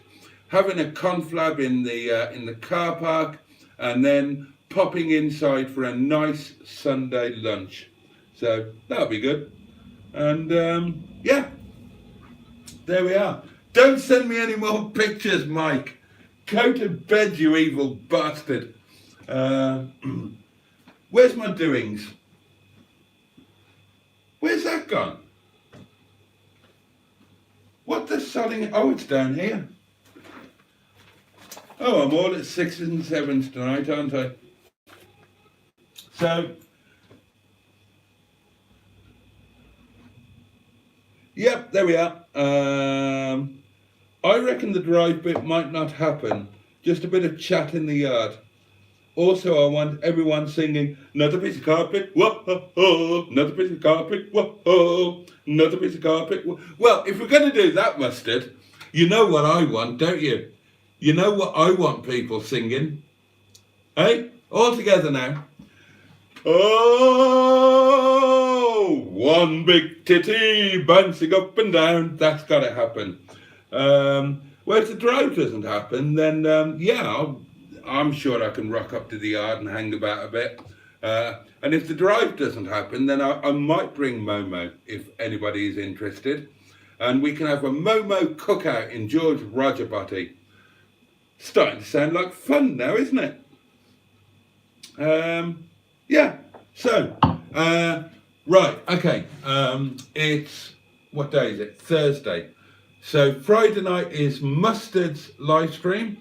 having a conflab in the car park, and then popping inside for a nice Sunday lunch. So that'll be good. And yeah, there we are. Don't send me any more pictures, Mike. Go to bed, you evil bastard. Where's my doings? Where's that gone? What the sodding? Oh, it's down here. Oh, I'm all at 6s and 7s tonight, aren't I? So, yep, there we are. I reckon the drive bit might not happen. Just a bit of chat in the yard. Also, I want everyone singing, another piece of carpet, whoa, another piece of carpet, whoa, another piece of carpet. Whoa. Well, if we're going to do that, Mustard, you know what I want, don't you? You know what I want people singing? Hey, all together now. Oh, one big titty bouncing up and down. That's got to happen. Well, if the drive doesn't happen, then yeah, I'm sure I can rock up to the yard and hang about a bit. And if the drive doesn't happen, then I might bring Momo if anybody is interested. And we can have a Momo cookout in George Roger Boaty. Starting to sound like fun now, isn't it? Yeah, so, right, okay, it's, what day is it? Thursday. So Friday night is Mustard's live stream,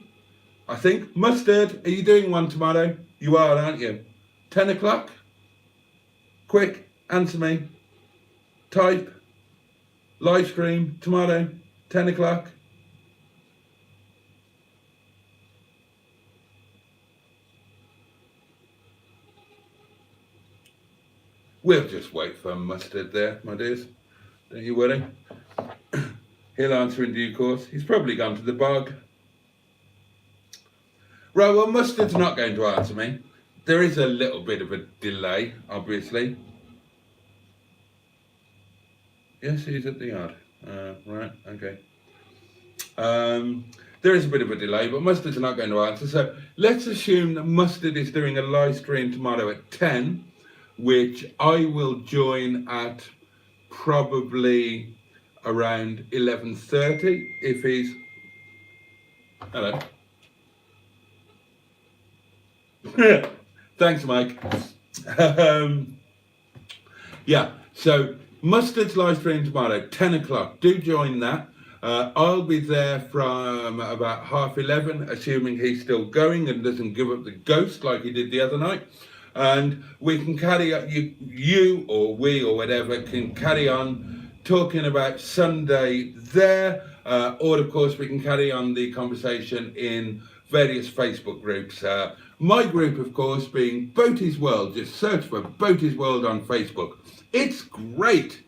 I think. Mustard, are you doing one tomorrow? You are, aren't you? 10 o'clock? Quick, answer me. Type, live stream tomorrow, 10 o'clock. We'll just wait for Mustard there, my dears. Don't you worry. He'll answer in due course. He's probably gone to the bog. Right, well, Mustard's not going to answer me. There is a little bit of a delay, obviously. Yes, he's at the yard. Right, okay. There is a bit of a delay, but Mustard's not going to answer. So let's assume that Mustard is doing a live stream tomorrow at 10, which I will join at probably around 11:30 if he's... Hello. Thanks, Mike. Yeah, so Mustard's live stream tomorrow, 10 o'clock. Do join that. I'll be there from about 11:30, assuming he's still going and doesn't give up the ghost like he did the other night. And we can carry on, you or we or whatever can carry on talking about Sunday there. Or, of course, we can carry on the conversation in various Facebook groups. My group, of course, being Boaty's World. Just search for Boaty's World on Facebook. It's great-ish,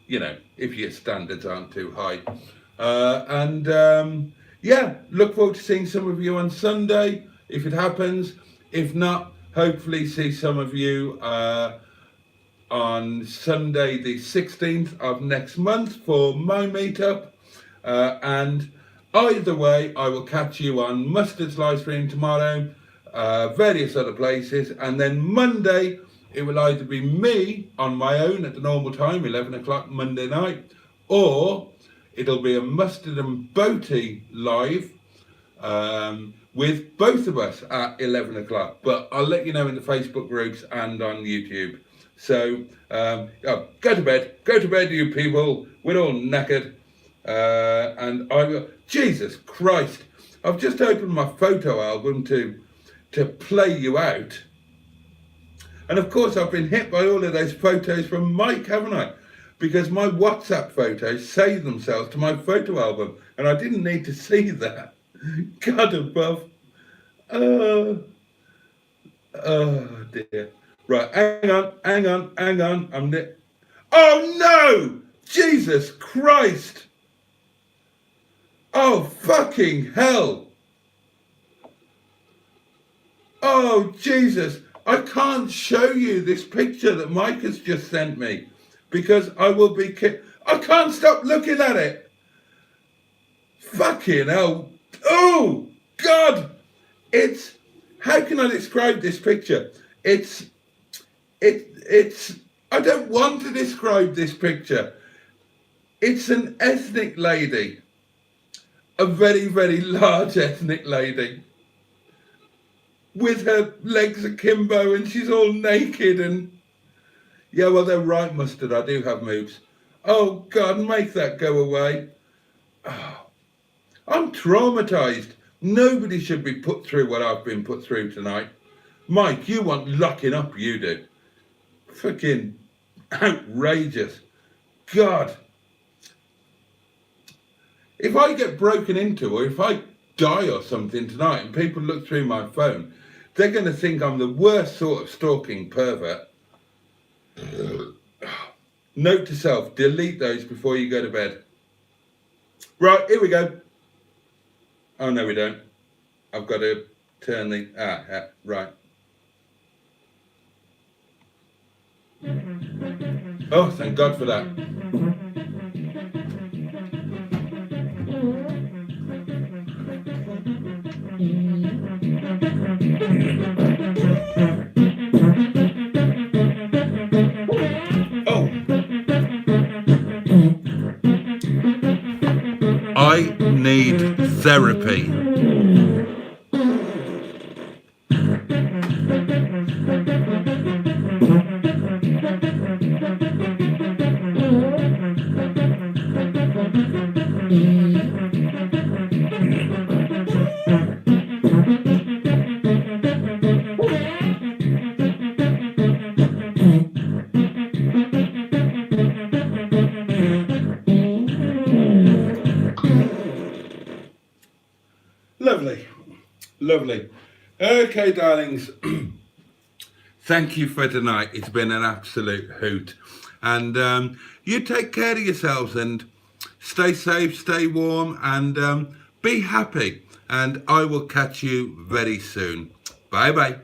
you know, if your standards aren't too high. Yeah, look forward to seeing some of you on Sunday, if it happens. If not, hopefully see some of you on Sunday the 16th of next month for my meetup. And either way, I will catch you on Mustard's live stream tomorrow, various other places, and then Monday it will either be me on my own at the normal time, 11 o'clock Monday night, or it'll be a Mustard and Boaty live with both of us at 11 o'clock. But I'll let you know in the Facebook groups and on YouTube. So, go to bed, you people. We're all knackered. And I will, Jesus Christ, I've just opened my photo album to play you out. And of course I've been hit by all of those photos from Mike, haven't I? Because my WhatsApp photos save themselves to my photo album, and I didn't need to see that. God above. Oh dear. Right, hang on. Oh no! Jesus Christ! Oh fucking hell! Oh Jesus! I can't show you this picture that Mike has just sent me because I will be I can't stop looking at it. Fucking hell. Oh God! It's, how can I describe this picture? It's I don't want to describe this picture. It's an ethnic lady, a very, very large ethnic lady, with her legs akimbo, and she's all naked, and yeah, well, they're right, Mustard, I do have moves. Oh God, make that go away. Oh, I'm traumatized. Nobody should be put through what I've been put through tonight. Mike, you want locking up, you do. Fucking outrageous. God. If I get broken into, or if I die or something tonight and people look through my phone, they're going to think I'm the worst sort of stalking pervert. Note to self, delete those before you go to bed. Right, here we go. Oh, no, we don't. I've got to turn the... right. Oh, thank God for that. Oh. I need therapy. Lovely, lovely. Okay, darlings. Thank you for tonight. It's been an absolute hoot. And you take care of yourselves and stay safe, stay warm, and be happy. And I will catch you very soon. Bye-bye.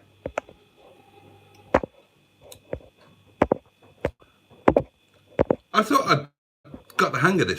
I thought I'd got the hang of this.